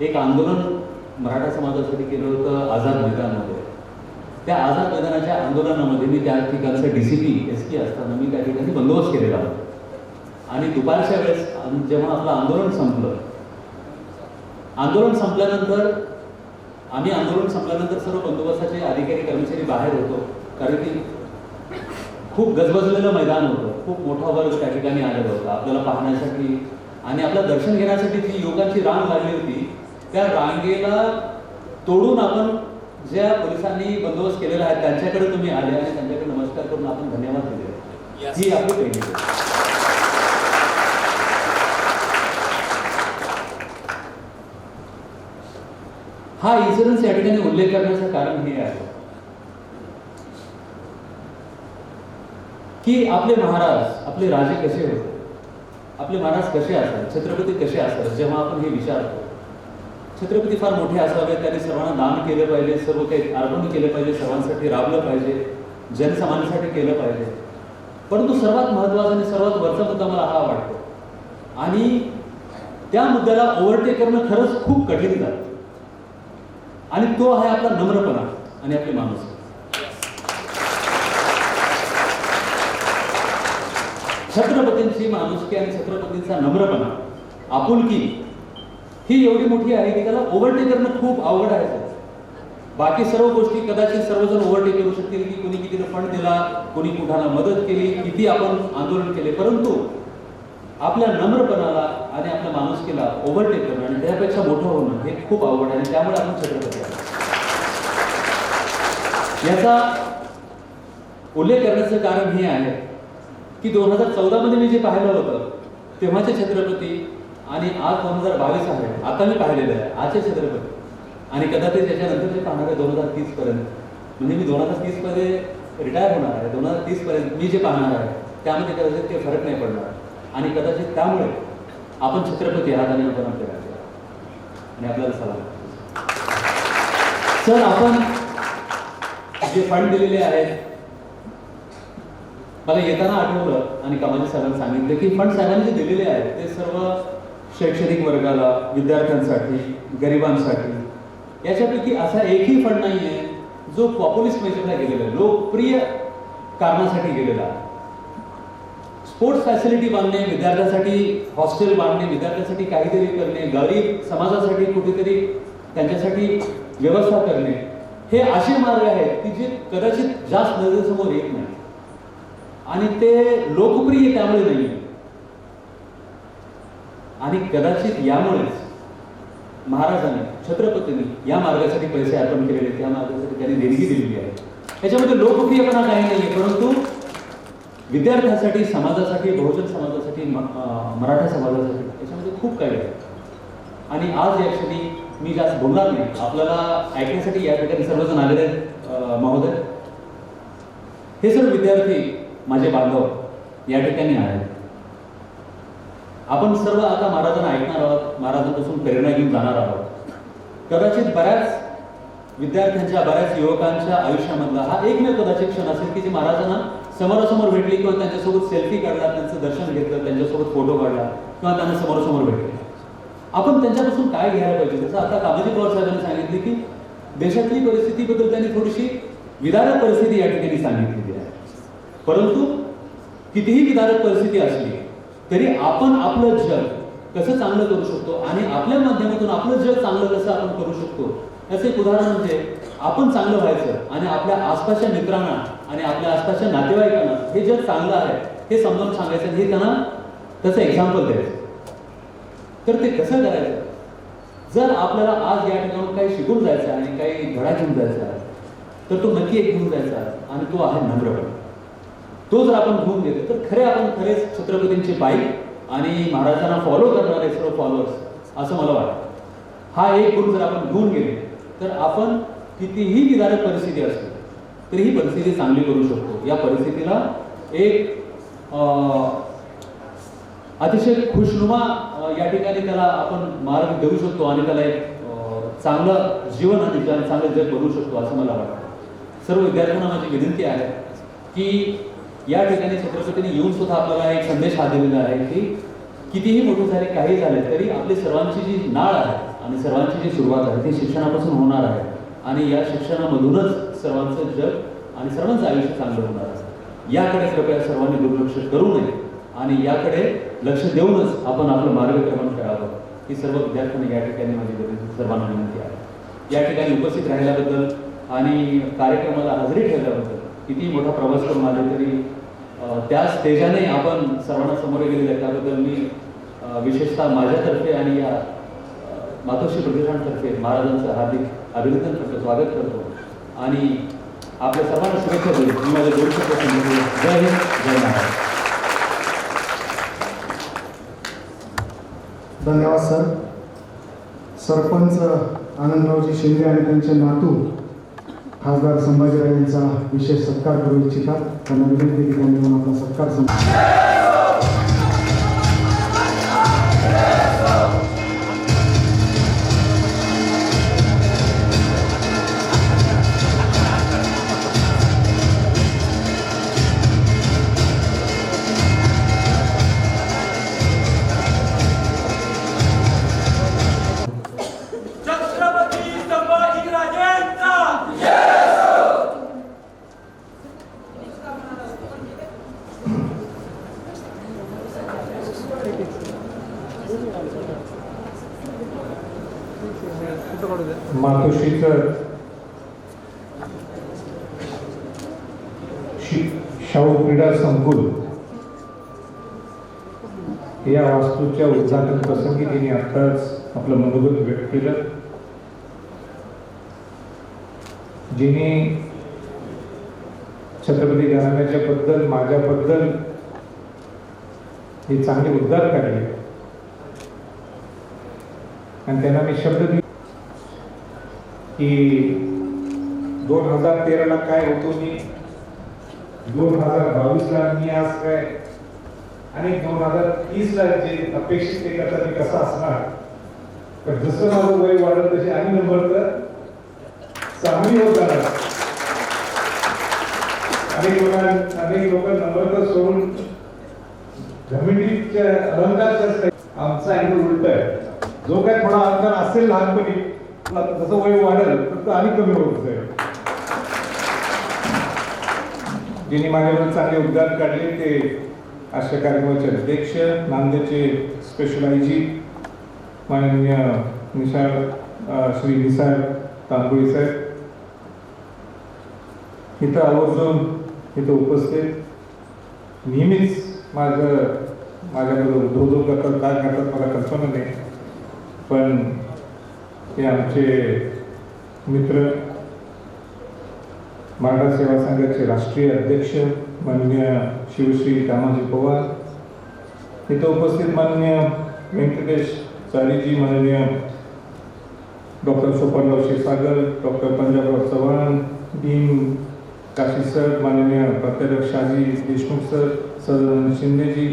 एक आंदोलन मराठा समाजासाठी केलं होतं आझाद मैदानमध्ये. त्या आझाद मैदानाच्या आंदोलनामध्ये मी त्या ठिकाणचा DCP SP असताना मी त्या ठिकाणी बंदोबस्त केलेला होता आणि दुपारच्या वेळेस जेव्हा आपलं आंदोलन संपलं, आंदोलन संपल्यानंतर सर्व बंदोबस्ताचे अधिकारी कर्मचारी बाहेर होतो. कारण की खूप गजबजलेलं मैदान होतं, खूप मोठा वर्ग त्या ठिकाणी आलेला होता आपल्याला पाहण्यासाठी आणि आपलं दर्शन घेण्यासाठी जी लोकांची रांग लागली होती. त्या रांगेला तोडून आपण ज्या पोलिसांनी बंदोबस्त केलेला आहे त्यांच्याकडे तुम्ही आले आणि त्यांच्याकडे नमस्कार करून आपण धन्यवाद दिले. ही आपली पहिली गोष्ट. हा इन्सिडन्स या ठिकाणी उल्लेख करण्याचं कारण हे आहे की आपले महाराज, आपले राजे कसे होते, आपले महाराज कसे असतात, छत्रपती कसे असतात. जेव्हा आपण हे विचारतो छत्रपती फार मोठे असावे, त्यांनी सर्वांना दान केलं पाहिजे, सर्व काही अर्पण केलं पाहिजे, सर्वांसाठी राबलं पाहिजे, जनसामान्यासाठी केलं पाहिजे. परंतु सर्वात महत्त्वाचा आणि सर्वात वरचा मुद्दा मला हा वाटतो, आणि त्या मुद्द्याला ओव्हरटेक करणं खरंच खूप कठीण जातं, आणि तो आहे आपला नम्रपणा आणि आपली माणूस. छत्रपतींची माणुसकी आणि छत्रपतींचा नम्रपणा, आपुलकी ही एवढी मोठी आहे की त्याला ओव्हरटेक करणं खूप अवघड आहे. बाकी सर्व गोष्टी कदाचित सर्वजण ओव्हरटेक करू शकतील की कोणी किती फंड दिला, कोणी कुणाला मदत केली, किती आपण आंदोलन केले, परंतु आपल्या नम्रपणाला आणि आपल्या माणुसकीला ओव्हरटेक करणं आणि त्यापेक्षा मोठं होणं हे खूप अवघड आहे, आणि त्यामुळे आपण छत्रपती आहोत. याचा उल्लेख करण्याचं कारण हे आहे की 2014 मध्ये मी जे पाहिलं होतं तेव्हाचे छत्रपती आणि आज 2022 आहे, आता मी पाहिलेलं आहे आजचे छत्रपती, आणि कदाचित त्याच्यानंतर जे पाहणार आहे 2030 पर्यंत, म्हणजे मी 2030 मध्ये रिटायर होणार आहे, 2030 पर्यंत मी जे पाहणार आहे त्यामध्ये कदाचित ते फरक नाही पडणार, आणि कदाचित त्यामुळे आपण छत्रपती आहात आणि आपण आपल्या राज्य आणि आपल्याला सलाम. सर, आपण जे फंड दिलेले आहेत, मला येताना आठवलं आणि कामाजी साहेबांनी सांगितलं की फंड साहेबांनी जे दिलेले आहेत ते सर्व शैक्षणिक वर्गाला, विद्यार्थ्यांसाठी, गरिबांसाठी, याच्यापैकी असा एकही फंड नाही आहे जो पॉप्युलिस्ट मेजरला गेलेला आहे, लोकप्रिय कारणासाठी गेलेला आहे. स्पोर्ट्स फॅसिलिटी बांधणे, विद्यार्थ्यांसाठी हॉस्टेल बांधणे, विद्यार्थ्यांसाठी काहीतरी करणे, गरीब समाजासाठी कुठेतरी त्यांच्यासाठी व्यवस्था करणे, हे असे मार्ग आहेत की जे कदाचित जास्त नजरेसमोर येत नाही, आणि ते लोकप्रिय त्यामुळे नाही, आणि कदाचित यामुळेच महाराजांनी, छत्रपतींनी या मार्गासाठी पैसे अर्पण केलेले, त्या मार्गासाठी त्यांनी देणगी दिलेली आहे. त्याच्यामध्ये लोकप्रियपणा काही नाहीये, परंतु विद्यार्थ्यांसाठी, समाजासाठी, बहुजन समाजासाठी, मराठा समाजासाठी याच्यामध्ये खूप काही आहे. आणि आज या क्षणी मी जास्त बोलणार नाही, आपल्याला ऐकण्यासाठी या ठिकाणी सर्वजण आलेले महोदय. हे सर्व विद्यार्थी माझे बांधव या ठिकाणी आहेत. आपण सर्व आता महाराजांना ऐकणार आहोत, महाराजांपासून प्रेरणा घेऊन जाणार आहोत. कदाचित बऱ्याच विद्यार्थ्यांच्या, बऱ्याच युवकांच्या आयुष्यामधला हा एकमेव कदाचित क्षण असेल की जे महाराजांना समोरासमोर भेटली, किंवा त्यांच्यासोबत सेल्फी काढला, त्यांचं दर्शन घेतलं, त्यांच्यासोबत फोटो काढला, किंवा त्यांना समोरासमोर भेटले. आपण त्यांच्यापासून काय घ्यायला पाहिजे? जसं आता कामाजी पवार साहेबांनी सांगितले की देशातली परिस्थितीबद्दल त्यांनी थोडीशी विदारक परिस्थिती या ठिकाणी सांगितलेली आहे, परंतु कितीही विदारक परिस्थिती असली तरी आपण आपलं जग कसं चांगलं करू शकतो आणि आपल्या माध्यमातून आपलं जग चांगलं कसं आपण करू शकतो, याचं एक उदाहरण म्हणजे आपण चांगलं व्हायचं आणि आपल्या आसपासच्या मित्रांना आणि आपल्या आसपासच्या नातेवाईकांना हे जग चांगलं आहे हे समजावून सांगायचं, हे त्यांना त्याचं एक्झाम्पल द्यायचं. तर ते कसं करायचं? जर आपल्याला आज या ठिकाणी काही शिकून जायचं आणि काही धडा घेऊन जायचा आहे तर तो नक्की एक घेऊन जायचा आहे, आणि तो आहे नम्रपणा. तो जर आपण घेऊन घेतो तर खरेच छत्रपतींचे पायी आणि महाराजांना फॉलो करणारे सर्व फॉलोअर्स असं मला वाटतं. हा एक गुण जर आपण घेऊन गेले तर आपण कितीही विदारक परिस्थिती असली तरी ही परिस्थिती चांगली करू शकतो. या परिस्थितीला एक अतिशय खुशनुमा या ठिकाणी त्याला आपण मार्ग देऊ शकतो आणि त्याला एक चांगलं जीवन आणि चांगलं जग बनवू शकतो असं मला वाटतं. सर्व विद्यार्थ्यांना माझी विनंती आहे की या ठिकाणी छत्रपतींनी येऊन सुद्धा आपल्याला एक संदेश हा दिलेला आहे की कितीही मोठे झाले, काही झाले तरी आपली सर्वांची जी नाळ आहे आणि सर्वांची जी सुरुवात आहे ती शिक्षणापासून होणार आहे, आणि या शिक्षणामधूनच सर्वांचं जग आणि सर्वांचं आयुष्य चांगलं होणार आहे. याकडे कृपया सर्वांनी दुर्लक्ष करू नये आणि याकडे लक्ष देऊनच आपण आपलं मार्गक्रमण करावं ही सर्व विद्यार्थ्यांना या ठिकाणी माझी सर्वांना विनंती आहे. या ठिकाणी उपस्थित राहिल्याबद्दल आणि कार्यक्रमाला हजेरी ठेवल्याबद्दल, किती मोठा प्रवास करून आले तरी त्याच तेजाने आपण सर्वांना समोर गेलेले त्याबद्दल मी विशेषतः माझ्यातर्फे आणि या मातोश्री प्रतिष्ठानतर्फे महाराजांचं हार्दिक अभिनंदन करतो, स्वागत करतो आणि आपल्या सर्वांना शुभेच्छा देतो. मी माझ्या 2 शब्द सांगितले. जय हिंद, जय महाराज. धन्यवाद सर. सरपंच आनंदरावजी शिंदे आणि त्यांचे नातू खासदार संभाजीराव यांचा विशेष सत्कार करू इच्छितात. त्यांना विनंती की त्यांनी येऊन आपला सत्कार शाहू क्रीडा संकुल या वास्तूच्या उद्घाटन प्रसंगी तिने आत्ताच आपलं मनोगत व्यक्त केलं. जिने छत्रपती घराण्याच्या बद्दल माझ्याबद्दल हे चांगले उद्गार काढले आणि त्यांना मी शब्द दिले की 2013ला काय होतो मी, 2022ला मी आज काय आणि 2030ला जे अपेक्षित ते करता मी कसा असणार. तर जसं माझं वय वाढत तसे आणि नंबर तर चांगली होत जाणार. अनेक लोक नंबर तर सोडून जमिनीच्या अलंकार आमचा अँगल उलट आहे. जो काय थोडा अलंकार असेल लहानपणी जसं वय वाढेल तर आणि कमी होत जाईल. ज्यांनी माझ्यावर चांगले उद्गार काढले ते अशा कार्यक्रमाचे अध्यक्ष नांदेडचे स्पेशल आयजी माननीय श्री निसार तांबोळी साहेब, इथं आवर्जून इथं उपस्थित नेहमीच माझ्याबरोबर धोधो करतात, काय करतात मला कल्पना नाही, पण हे आमचे मित्र मराठा सेवा संघाचे राष्ट्रीय अध्यक्ष माननीय शिवश्री कामाजी पवार, इथं उपस्थित माननीय व्यंकटेश चारीजी, माननीय doctor Sopanrao Kshirsagar, doctor Panjabrao Chavan, dean Kashi sir, माननीय प्राध्यापक शाजी देशमुख सर, सदानंद शिंदेजी,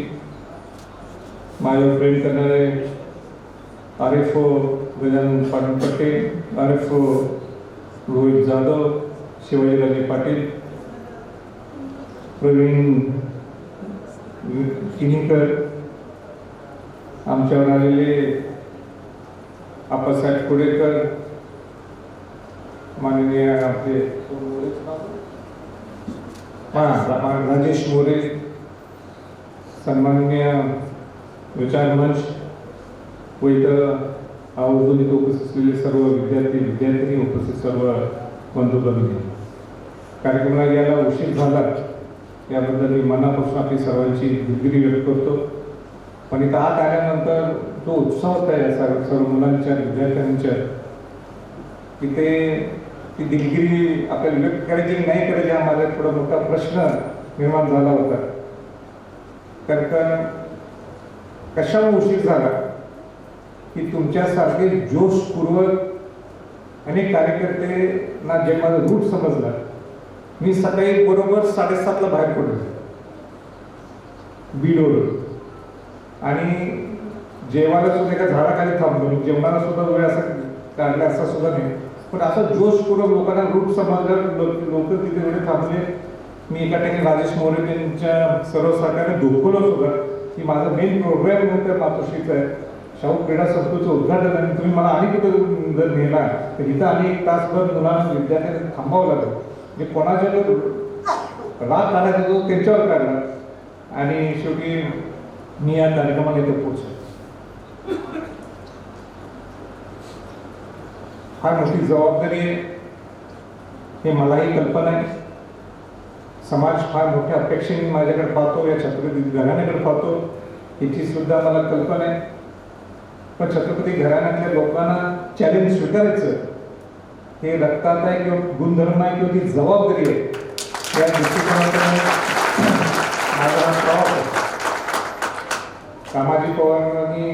माझ्यावर प्रेम करणारे RFO गजानन पाटील पटेल, RFO रोहित जाधव, शिवाजीराजे पाटील, प्रवीण किनीकर, आमच्यावर आलेले आप्पासाहेब कुडेकर, माननीय आपले राजेश मोरे, सन्माननीय विचार मंच व इथं आवर्जून इथं उपस्थित असलेले सर्व विद्यार्थी उपस्थित सर्व बंधू भगिनी, कार्यक्रमाला यायला उशीर झाला याबद्दल मी मनापासून आपली सर्वांची दिलगिरी व्यक्त करतो. पण इथं आत आल्यानंतर जो उत्साह होता या सर्व मुलांच्या विद्यार्थ्यांच्या, तिथे ती दिलगिरी आपल्याला व्यक्त करायची नाही करायची हा माझा थोडा मोठा प्रश्न निर्माण झाला होता. कारण कशामुळे उशीर झाला की तुमच्यासारखे जोशपूर्वक अनेक कार्यकर्त्यांना जे माझं रूट समजला, मी सकाळी बरोबर 7:30ला बाहेर पडलो बीडवरून आणि जेवायला सुद्धा एका झाडाखाली थांबलो. जेवणाला सुद्धा वेळ असा काढला असा सुद्धा नाही, पण असं जोशपूर्वक लोकांना रूट समजलं, लोक तिथे एवढे थांबले. मी एका ठिकाणी राजेश मोरे यांच्या सर्व सहकार्याने धोकवलं सुद्धा की माझं मेन प्रोग्राम नंतर मातोश्रीचं आहे, शाहू क्रीडा संकुलचं उद्घाटन, आणि तुम्ही मला आणि कुठं जर नेला तर इथं आणि 1 तासभर मुलांना विद्यार्थ्यांना थांबावं लागलं. म्हणजे कोणाच्या जो राग काढायचा तो त्यांच्यावर काढला आणि शेवटी मी या कार्यक्रमाला इथे पोहोचलो. फार मोठी जबाबदारी आहे हे मलाही कल्पना आहे. समाज फार मोठ्या अपेक्षेने माझ्याकडे पाहतो, या छत्रपती घराण्याकडे पाहतो याची सुद्धा मला कल्पना आहे. पण छत्रपती घराण्यातल्या लोकांना चॅलेंज स्वीकारायचं हे रक्तात आहे किंवा गुणधर्म आहे किंवा ती जबाबदारी आहे, या दृष्टिकोनातून माझा हा प्रवास आहे. कामाजी पवारांनी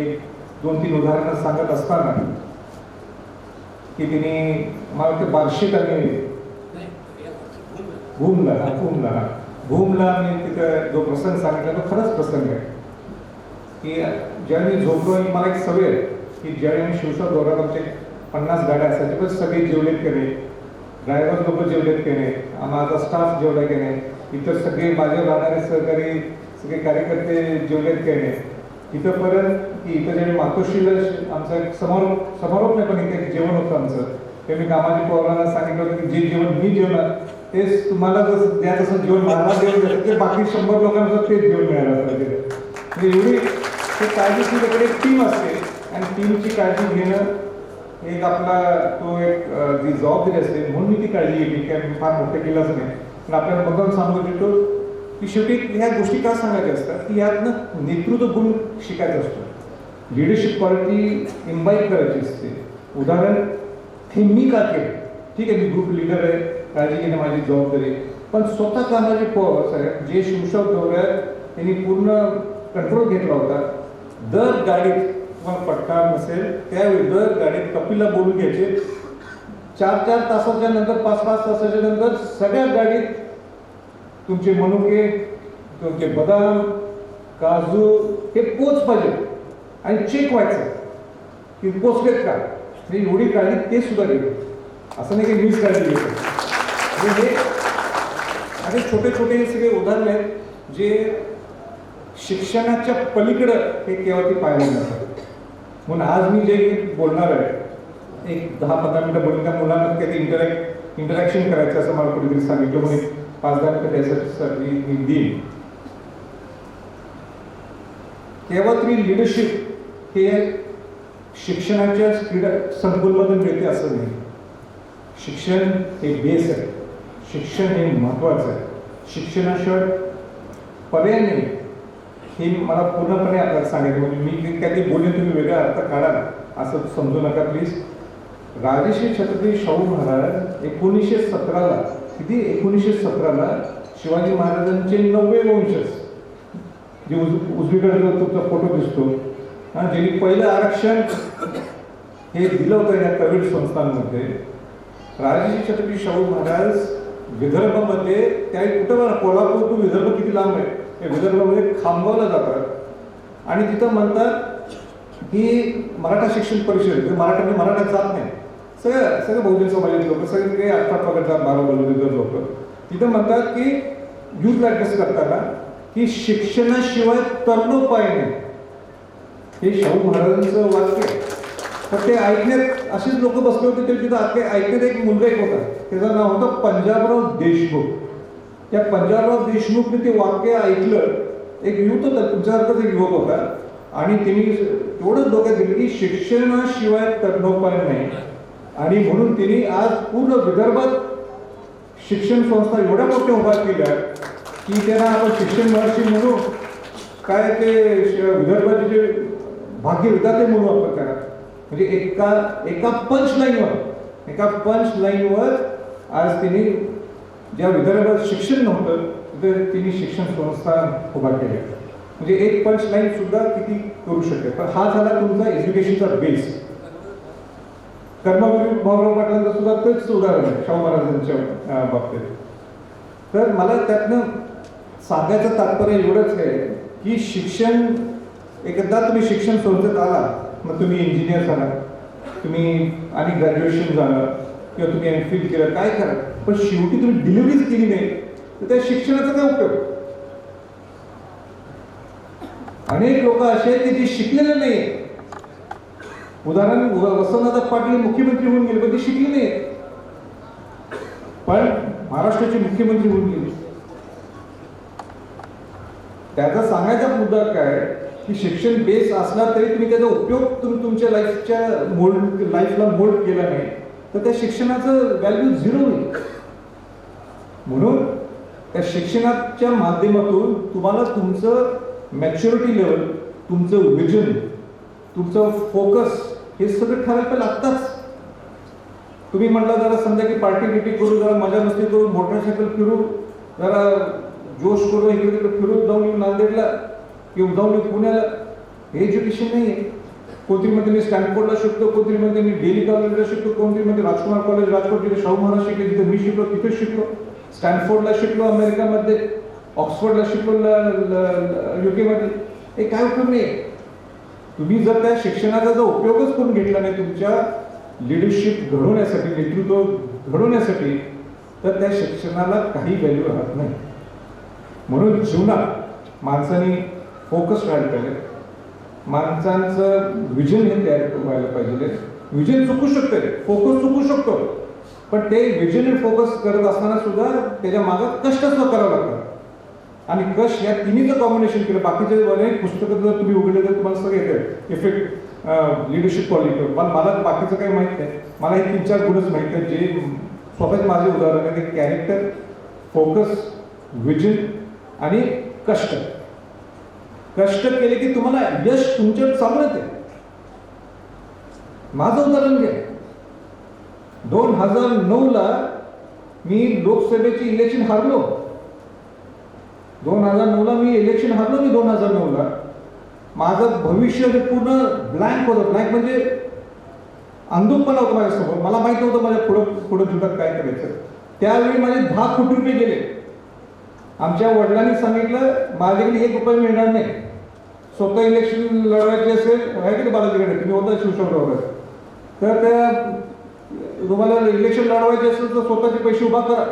1-2-3 उदाहरणं सांगत असताना की तिने मला ते बार्शीत आणि भूमला मी तिथं जो प्रसंग सांगितला तो खरंच प्रसंग आहे की ज्यावेळी मी झोपलो आणि मला एक सवय आहे की ज्यावेळी आम्ही शिवसा दौऱ्यात आमचे 50 गाड्या असायच्या, पण सगळे जेवलेत की नाही, ड्रायव्हर लोक जेवलेत की नाही, माझा स्टाफ जेवला की नाही, इतर सगळे माझ्यावर राहणारे सहकारी सगळे कार्यकर्ते जेवलेत की नाही. इथं परत की इथं ज्यावेळी मातोश्रीला आमचा एक समारोप नाही, पण इथे जेवण होतं आमचं, ते मी कामाजी पवारांना सांगितलं होतं की जे जेवण मी जेवणार तेच तुम्हाला जसं द्या, तसं जेवण मला जेवण द्यायचं ते बाकी 100 लोकांचं तेच जेवण मिळालं पाहिजे. म्हणजे एवढी काळजी तिकडे एक टीम असते आणि टीमची काळजी घेणं एक आपला तो एक जी जबाबदारी असते, म्हणून मी ती काळजी घेतली की मी फार मोठं केलंच नाही. पण आपल्याला बघून सांगू देतो की शेवटी ह्या गोष्टी का सांगायच्या असतात की यातनं नेतृत्व गुण शिकायचा असतो, लिडरशिप क्वालिटी इम्बाईब करायची असते. उदाहरण हे मी का केलं, ठीक आहे मी ग्रुप लिडर आहे, काळजी घेणं माझी जबाबदारी, पण स्वतः कामाचे पॉवर साहेब जे शिवशाव दौऱ्यात त्यांनी पूर्ण कंट्रोल घेतला होता. दर गाडीत तुम्हाला पटका नसेल त्यावेळी दर गाडीत कपिलला बोलून घ्यायचे, 4-4 तासाच्या नंतर 5-5 तासाच्या नंतर सगळ्या गाडीत तुमचे मनुके, तुमचे बदाम, काजू हे पोच पाहिजे आणि चेक व्हायचं की पोचलेत का. म्हणजे एवढी काळजी ते सुद्धा घेतो, असं नाही की मीच काळजी घेतो. म्हणजे हे आणि छोटे छोटे हे सगळे उदाहरण आहेत जे शिक्षणाच्या पलीकडं हे केव्हा ते पाहायला मिळतात. म्हणून आज मी जे बोलणार आहे एक 10-15 मिनिटं बोलून त्या मुलांना काही इंटरॅक्शन करायचं असं मला कुठेतरी सांगितलं, म्हणून 5-10 मिनिटं त्याच्यासाठी मी देईन. केव्हा तरी लिडरशिप हे शिक्षणाच्या क्रीडा संकुलमधून मिळते असं नाही. शिक्षण हे बेस आहे, शिक्षण हे महत्त्वाचं आहे, शिक्षणाशिवाय पर्याय नाही हे मला पूर्णपणे आपल्याला सांगायचं. म्हणजे मी काय ते बोलले तुम्ही वेगळा अर्थ काढा असं समजू नका प्लीज. राजश्री छत्रपती शाहू महाराज 1917ला किती 1917ला शिवाजी महाराजांचे 9वे वंशज जे उजवीकडे जो तुमचा फोटो दिसतो ज्यांनी पहिलं आरक्षण हे दिलं होतं या प्रायव्हेट संस्थांमध्ये. राजश्री छत्रपती शाहू महाराज विदर्भामध्ये त्यावेळी कुठं बघा कोल्हापूर टू विदर्भ किती लांब आहे, या विदर्भामध्ये खामगावला जातात आणि तिथं म्हणतात की मराठा शिक्षण परिषद, मराठ्यात जात नाही, सगळं बहुजन समाजाचे लोक सगळे 18 पकडतात 12 बलुतेदार लोक तिथं म्हणतात की युथ ॲड्रेस करताना की शिक्षणाशिवाय तरणोपाय नाही. हे शाहू महाराजांचं वाक्य. तर ते ऐकण्यात असेच लोक बसले होते, ते तिथं ऐकण्यात एक मुलगा एक होता, त्याचं नाव होतं पंजाबराव देशमुख. त्या पंजाबराव देशमुखने ते वाक्य ऐकलं, एक युवक होता तुमच्यासारखाच एक युवक होता आणि त्यांनी एवढंच डोक्यात दिलं की शिक्षणाशिवाय तरणोपाय नाही आणि म्हणून त्यांनी आज पूर्ण विदर्भात शिक्षण संस्था एवढ्या मोठ्या उभा केल्या की त्यांना आपण शिक्षण महर्षी म्हणू, काय ते विदर्भाचे जे भाग्यविधाते म्हणू आपण त्याला. म्हणजे एका पंच लाईनवर आज त्यांनी ज्या विदर्भात शिक्षण नव्हतं तिथे त्यांनी शिक्षण संस्था उभा केल्या. म्हणजे एक पंच लाईन सुद्धा किती करू शकते. पण हा झाला तुमचा एज्युकेशनचा बेस. कर्मवीर भाऊराव पाटलांचं सुद्धा तेच उदाहरण आहे शाहू महाराजांच्या बाबतीत. तर मला त्यातनं सांगायचं तात्पर्य एवढंच आहे की शिक्षण, एकदा तुम्ही शिक्षण संस्थेत आला मग तुम्ही इंजिनियर झाला, तुम्ही आणि ग्रॅज्युएशन झालं किंवा तुम्ही MPhil केलं, काय करा, पण शेवटी तुम्ही डिलिव्हरीच केली नाही तर त्या शिक्षणाचा काय उपयोग. अनेक लोक असे आहेत की जे शिकलेले नाही. उदाहरण वसंतदादा पाटील मुख्यमंत्री होऊन गेले पण ते शिकले नाही, पण महाराष्ट्राचे मुख्यमंत्री होऊन गेले. त्याचा सांगायचा मुद्दा काय की शिक्षण बेस असला तरी तुम्ही त्याचा उपयोग तुम्ही तुमच्या लाईफला मोल्ड केला नाही तर त्या शिक्षणाचं व्हॅल्यू 0 होईल. म्हणून त्या शिक्षणाच्या माध्यमातून तुम्हाला तुमचं मॅच्युरिटी लेवल, तुमचं विजन, तुमचं फोकस हे सगळं ठरायला लागताच. तुम्ही म्हटलं जरा समजा की पार्टी बिटी करू, जरा मजा मस्ती करू, मोटरसायकल फिरू, जरा जोश करू, इकडे तिकडे फिरू, जाऊन येऊ नांदेडला किंवा जाऊन येऊ पुण्याला, हे एज्युकेशन नाही आहे. कोणतरी म्हणते मी स्टॅनफोर्डला शिकतो, कोणतरी म्हणते मी डेली कॉलेजला शिकतो, कोणतरी म्हणते राजकुमार कॉलेज राजकोट जिथे शाहू महाराज शिकले जिथे मी शिकलो तिथे शिकलो, स्टॅनफोर्डला शिकलो अमेरिकामध्ये, ऑक्सफर्डला शिकलो UK मध्ये. हे काय उपयोग नाही. तुम्ही जर त्या शिक्षणाचा जर उपयोगच करून घेतला नाही तुमच्या लिडरशिप घडवण्यासाठी, नेतृत्व घडवण्यासाठी, तर त्या शिक्षणाला काही व्हॅल्यू राहत नाही. म्हणून जीवनात माणसाने फोकस राहायला पाहिजे. माणसांचं विजन हे तयार व्हायला पाहिजे. विजन चुकू शकते, फोकस चुकू शकतो, पण ते विजन फोकस करत असताना सुद्धा त्याच्या मागं कष्ट सुद्धा करावं लागतं. आणि कष्ट या तिन्हीचं कॉम्बिनेशन केलं. बाकीचे अनेक पुस्तकं जर तुम्ही उघडले तर तुम्हाला सगळे येते इफेक्ट लिडरशिप क्वालिटी. पण मला बाकीचं काही माहीत नाही. मला हे 3-4 गुणच माहीत आहेत जे स्वतःच माझे उदाहरण आहे. कॅरेक्टर, फोकस, विजन आणि कष्ट. कष्ट केले की तुम्हाला यश तुमच्यात चांगलं येते. माझं उदाहरण घ्या. 2009ला मी लोकसभेची इलेक्शन हारलो. 2009ला मी इलेक्शन हारलो. 2009ला माझं भविष्य हे पूर्ण ब्लँक होतं. ब्लँक म्हणजे अंधुकपणा होतं माझ्यासमोर. मला माहित नव्हतं माझ्या पुढं जीवनात काय करायचं. त्यावेळी माझे 10 कोटी रुपये गेले. आमच्या वडिलांनी सांगितलं माझ्याकडे 1 रुपया मिळणार नाही. स्वतः इलेक्शन लढवायचे असेल आहे की बालाजीकडे, तुम्ही होता शिवशाहू, तर त्या तुम्हाला इलेक्शन लढवायचे असेल तर स्वतःचे पैसे उभा करा.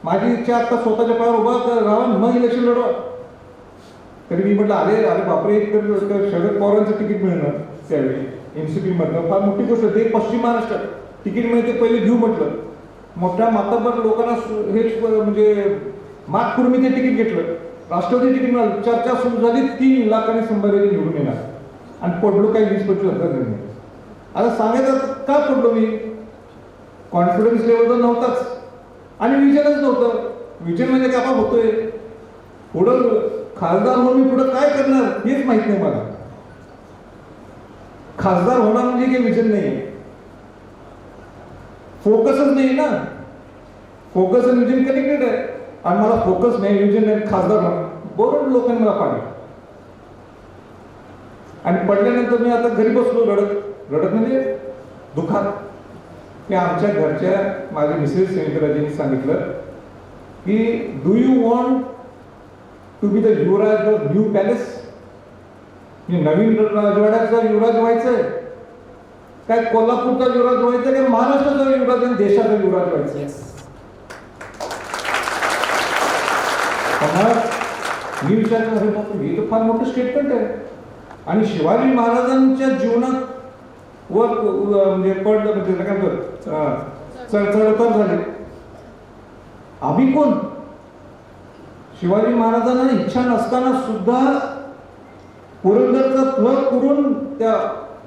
माझी इच्छा आता स्वतःच्या पायावर उभा राहा, मग इलेक्शन लढवा. तरी मी म्हटलं अरे बापरे, एक तर शरद पवारांचं तिकीट मिळणं त्यावेळी एमसीपी मधनं फार मोठी गोष्ट होती. पश्चिम महाराष्ट्रात तिकीट मिळते, पहिले घेऊ म्हटलं. मोठ्या मातब्बर लोकांना हेच म्हणजे मात करून मी ते तिकीट घेतलं. राष्ट्रवादी तिकीट मिळालं. चर्चा सुरू झाली, 3 लाखांनी संभाजी निवडून येणार आणि पडलो काही 20-25 हजार नाही. आता सांगायचं का पडलो मी? कॉन्फिडन्स लेवल तर नव्हताच आणि विजनच नव्हतं. विजन म्हणजे काय होतोय पुढं खासदार म्हणून मी पुढं काय करणार हेच माहित नाही मला. खासदार होणार म्हणजे काही विजन नाही, फोकसच नाही ना. फोकस आणि विजन कनेक्टेड आहे आणि मला फोकस नाही, विजन नाही, खासदार होणार. बरोबर लोकांनी मला पाडलं आणि पडल्यानंतर मी आता घरी बसलो रडत म्हणजे दुःखात. की आमच्या घरच्या माझ्या मिसेस सेनेकराजींनी सांगितलं की do you want to be the Yuvraj of new palace? नवीन राजवाड्याचा युवराज व्हायचंय काय, कोल्हापूरचा युवराज व्हायचा काय, महाराष्ट्राचा युवराज आणि देशाचा युवराज व्हायचा? मी विचार करतो हे तर फार मोठं स्टेटमेंट आहे. आणि शिवाजी महाराजांच्या जीवनात वर म्हणजे पडलं म्हणजे काय म्हणतात चढउतार झाले. आम्ही कोण? शिवाजी महाराजांना इच्छा नसताना सुद्धा पुरंदरचा तह करून त्या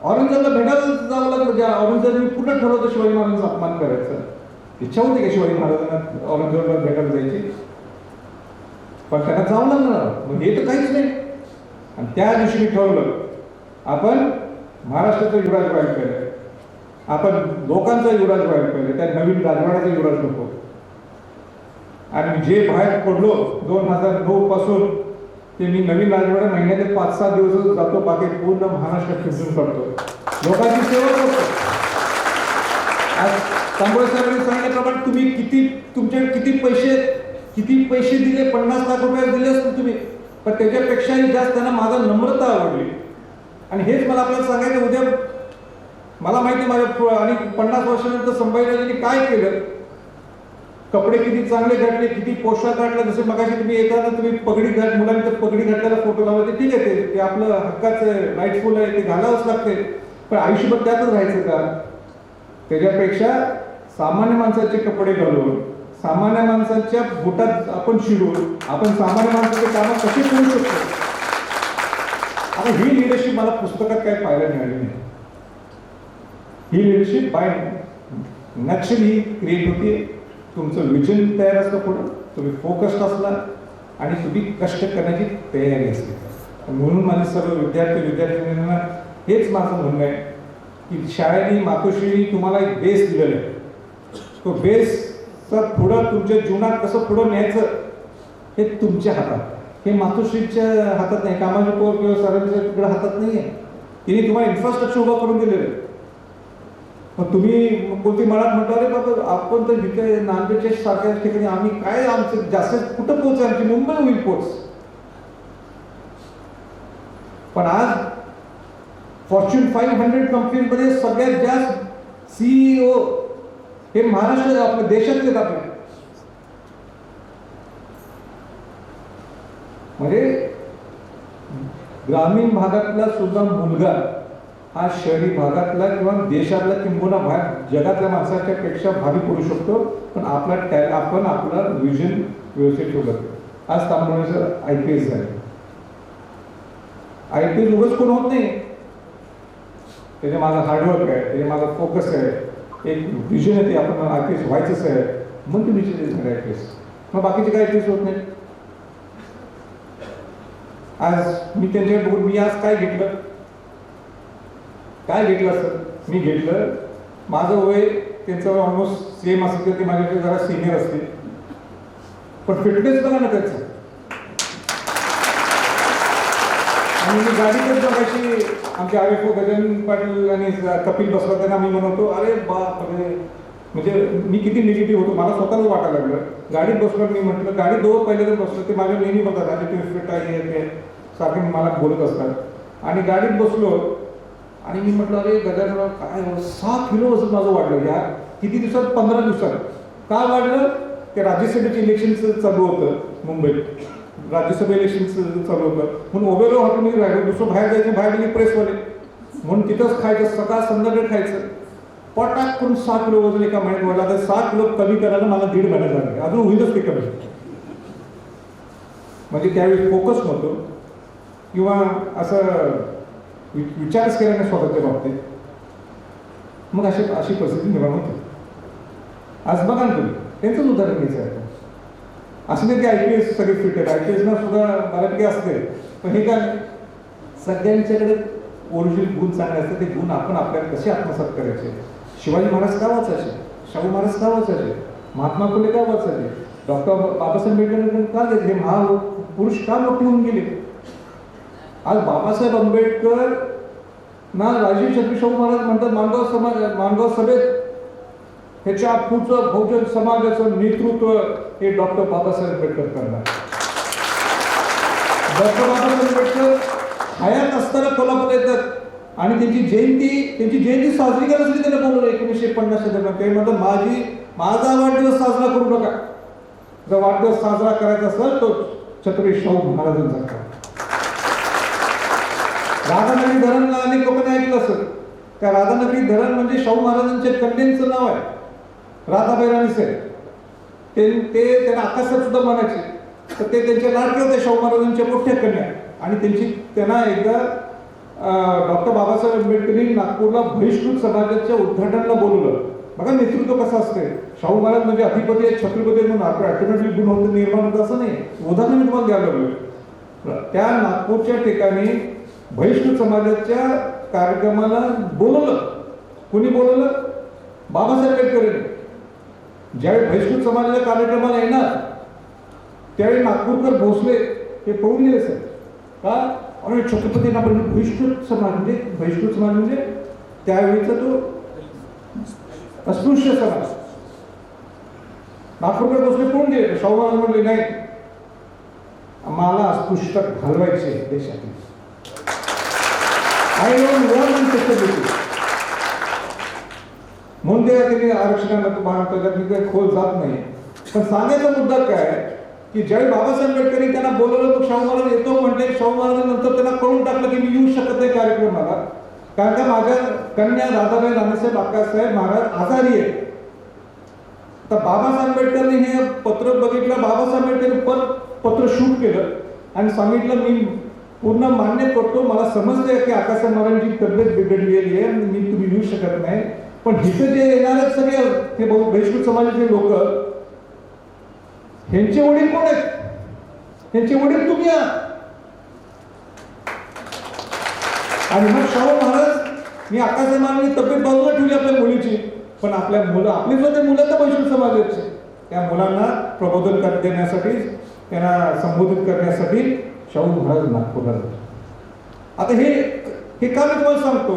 औरंगजेबाला भेटायला जावं लागलं. ज्या औरंगजेबाने पूर्ण ठरवलं शिवाजी महाराजांचा अपमान करायचा. इच्छा होती का शिवाजी महाराजांना औरंगजेबाला भेटायला जायची? पण त्यांना जावं लागणार. मग हे तर काहीच नाही. आणि त्या दिवशी मी ठरवलं आपण महाराष्ट्राचा युवराज व्हायला पाहिजे, आपण लोकांचा युवराज व्हायला पाहिजे, त्या नवीन राजवाड्याचा युवराज नको. आणि जे बाहेर पडलो 2009 पासून ते मी नवीन राजवाडा महिन्याचे 5-7 दिवस जातो, बाकी पूर्ण महाराष्ट्रात फिरून करतो, लोकांची सेवा करतो. आज तांबोळे साहेबांनी सांगितल्याप्रमाणे तुम्ही तुमच्याकडे किती पैसे दिले, 50 लाख रुपये दिले असतील तुम्ही, पण त्याच्यापेक्षाही जास्त त्यांना माझा नम्रता आवडली. आणि हेच मला आपल्याला सांगायचं. उद्या मला माहिती माझ्या आणि 50 वर्षानंतर संभाजीराजांनी काय केलं, कपडे किती चांगले घातले, किती पोशाख घातला. जसे मगाशी तुम्ही येताना तुम्ही पगडी घात, मुलांनी तर पगडी घातल्याला फोटो लावायचे, ठीक आहे, ते आपलं हक्काचं आहे, राईटफुल आहे, ते घालावंच लागते. पण आयुष्यभर त्यातच राहायचं का? त्याच्यापेक्षा सामान्य माणसाचे कपडे घालून, सामान्य माणसाच्या बुटात आपण शिरून आपण सामान्य माणसाचे कामं कशी करू शकतो. आता ही लिडरशिप मला पुस्तकात काही पाहायला मिळाली नाही. ही लिडरशिप बाय नॅचरली क्रिएट होती. तुमचं विजन तयार असलं, पुढं तुम्ही फोकस्ड असला आणि तुम्ही कष्ट करण्याची तयारी असते. म्हणून माझे सर्व विद्यार्थ्यांना हेच माझं म्हणणं आहे की शाळेने मातोश्रीने तुम्हाला एक बेस दिलेला आहे. तो बेस तर पुढं तुमच्या जीवनात कसं पुढं न्यायचं हे तुमच्या हातात. हे मातोश्रीच्या हातात नाही, कामाजी पोर किंवा सरांच्या तिकडे हातात नाही आहे. तिने तुम्हाला इन्फ्रास्ट्रक्चर उभा करून दिलेलं आहे. मग तुम्ही कोणती मनात म्हणता रे बाबा आपण तर जिथे नांदेडच्या सारख्या ठिकाणी आम्ही काय आमचं जास्त कुठं पोहोच, आमची मुंबई होईल पोच. पण आज फॉर्च्यून 500 कंपनीमध्ये सगळ्यात जास्त CEO हे महाराष्ट्र आपल्या देशातलेच आपले. म्हणजे ग्रामीण भागातला सुद्धा मुलगा हा शहरी भागातला किंवा देशातला किंबहुना बाहेर जगातल्या माणसाच्या पेक्षा भारी पडू शकतो. पण आपण आपला विजन व्यवस्थित ठेवलं. आज तांबोळीचं IPS झालं. IPS उगाच कोण होत नाही. त्याच्या माझं हार्डवर्क आहे, त्याच्या माझा फोकस आहे, एक विजन आहे, ते आपण IPS व्हायचंच आहे, मग तुम्ही IPS. मग बाकीचे काय ऍक्टिव्हिटीज होत नाही. आज मी त्यांच्याकडे बघून मी आज काय घेतलं असं मी घेतलं, माझं वय त्यांचं ऑलमोस्ट सेम असेल तर ते माझ्याकडे जरा सिनियर असतील, पण फिटनेस बघा ना त्याचं. आणि मी गाडीतच बघायची आमचे आरेफो गजानन पाटील आणि कपिल बसला त्यांना मी म्हणतो अरे बाप रे, म्हणजे मी किती निगेटिव्ह होतो मला स्वतःला वाटायला लागलं. गाडीत बसलो मी म्हटलं गाडी दोघं पहिल्यांदा बसलो ते माझ्या नेहमी बघतात आणि तुम्ही फिट आहे ते सारखे मला बोलत असतात. आणि गाडीत बसलो आणि मी म्हटलं अरे गजानन काय 6 किलो वजन माझं वाढलं या किती दिवसात, 15 दिवसात. का वाढलं? ते राज्यसभेचे इलेक्शन चालू होतं मुंबईत, राज्यसभा इलेक्शन चालू होतं म्हणून ओबेरो हॉटेलमध्ये राहिलो. दुसरं बाहेर जायचं, बाहेर गेली प्रेसवाले म्हणून तिथंच खायचं, सकाळ संध्याकाळी खायचं. पटाक करून 6 किलो वजन एका महिन्यात वाढला. तर 6 किलो कमी करायला मला 1.5 महिना झाला, अजून होईलच ते कमी. म्हणजे त्यावेळी फोकस नव्हतो किंवा असं विचारच केला नाही स्वतःच्या बाबतीत. मग अशी परिस्थिती निर्माण होती. आज बघा ना तुम्ही त्यांचंच उदाहरण घ्यायचं आहे. असं नाही की IPS सगळे फिट आहेत, IPS ना सुद्धा बऱ्यापैकी असते, पण हे काय सगळ्यांच्याकडे ओरिजिनल गुण चांगले असतात. ते गुण आपण आपल्याला कसे आत्मसात करायचे. शिवाजी महाराज का वाचायचे, शाहू महाराज का वाचायचे, महात्मा फुले का वाचायचे, डॉक्टर बाबासाहेब आंबेडकर का लिहिले, हे महापुरुष का मोठे होऊन गेले. आज बाबासाहेब आंबेडकर ना राजीव छत्रपती शाहू महाराज म्हणतात मानगाव सभेत ह्याच्या पुढचं बहुजन समाजाचं नेतृत्व हे डॉक्टर बाबासाहेब आंबेडकर करणार. डॉक्टर बाबासाहेब आंबेडकर हयात असताना कोल्हापूर येतात आणि त्यांची जयंती साजरी करायची त्यांना बोलवलं 1950 दरम्यान. ते म्हणतात माझा वाढदिवस साजरा करू नका, जर वाढदिवस साजरा करायचा असेल तो छत्रपती शाहू महाराजांचा. राधानगरी धरण अनेक लोकांनी ऐकलं असेल. त्या राधानगरी धरण म्हणजे शाहू महाराजांच्या कन्यांचं नाव आहे, राधाबाई राणी साहेब. ते त्यांना आकाशसाहेब सुद्धा म्हणायचे. तर ते त्यांचे लाडके होते शाहू महाराजांच्या मोठ्या कन्या. आणि त्यांना एकदा डॉक्टर बाबासाहेब आंबेडकरांनी नागपूरला बहिष्कृत समाजाच्या उद्घाटनाला बोलवलं. बघा नेतृत्व कसं असते. शाहू महाराज म्हणजे अधिपती आहे, छत्रपती म्हणून ऑटोमॅटिकली गुण होतं निर्माण होतं असं नाही. उदाहरण मी तुम्हाला द्यायला लागलो. त्या नागपूरच्या ठिकाणी बहिष्कृत समाजाच्या कार्यक्रमाला बोलवलं. कोणी बोलवलं? बाबासाहेब आंबेडकरांनी. ज्यावेळी बहिष्कृत समाजाच्या कार्यक्रमाला येणार त्यावेळी नागपूरकर भोसले हे पळून गेले सर. का? आणि छत्रपतींना बहिष्कृत समाज म्हणजे त्यावेळीचा तो अस्पृश्य समाज. नागपूरकर भोसले पळून गेले. शाहू महाराज म्हणले नाही, आम्हाला अस्पृश्यता घालवायची देशातील. म्हणून त्यांनी आरक्षणाला खोल जात नाही. पण सांगायचा मुद्दा काय की ज्यावेळी बाबासाहेब आंबेडकरांनी त्यांना बोलवलं तो शाहू महाराज येतो म्हटले. शाहू महाराजांनंतर त्यांना कळून टाकलं की मी येऊ शकत नाही कार्यक्रमाला, कारण का माझ्या कन्या राधाबाई राणीसाहेब आकाशसाहेब महाराज आजारी आहे. तर बाबासाहेब आंबेडकरांनी हे पत्र बघितलं. बाबासाहेब आंबेडकरांनी पत्र शूट केलं आणि सांगितलं मी पूर्ण मान्य करतो, मला समजते की आकाशसाहेब महाराजांची तब्येत बिघडलेली आहे आणि तुम्ही येऊ शकत नाही, पण इथे जे येणारे सगळे हे बहिष्कृत समाजाचे लोक ह्यांचे वडील कोण आहेत? ह्यांचे वडील तुम्ही आहात. आणि मग शाहू महाराज मी आकाशसाहेब महाराजांनी तब्येत बाजूला ठेवली आपल्या मुलीची, पण आपल्या मुलं आपले स्वतः मुलं तर बहिष्कृत समाजाचे. त्या मुलांना प्रबोधन देण्यासाठी त्यांना संबोधित करण्यासाठी शाहू महाराज नागपूरला जातो. आता हे का मी तुम्हाला सांगतो,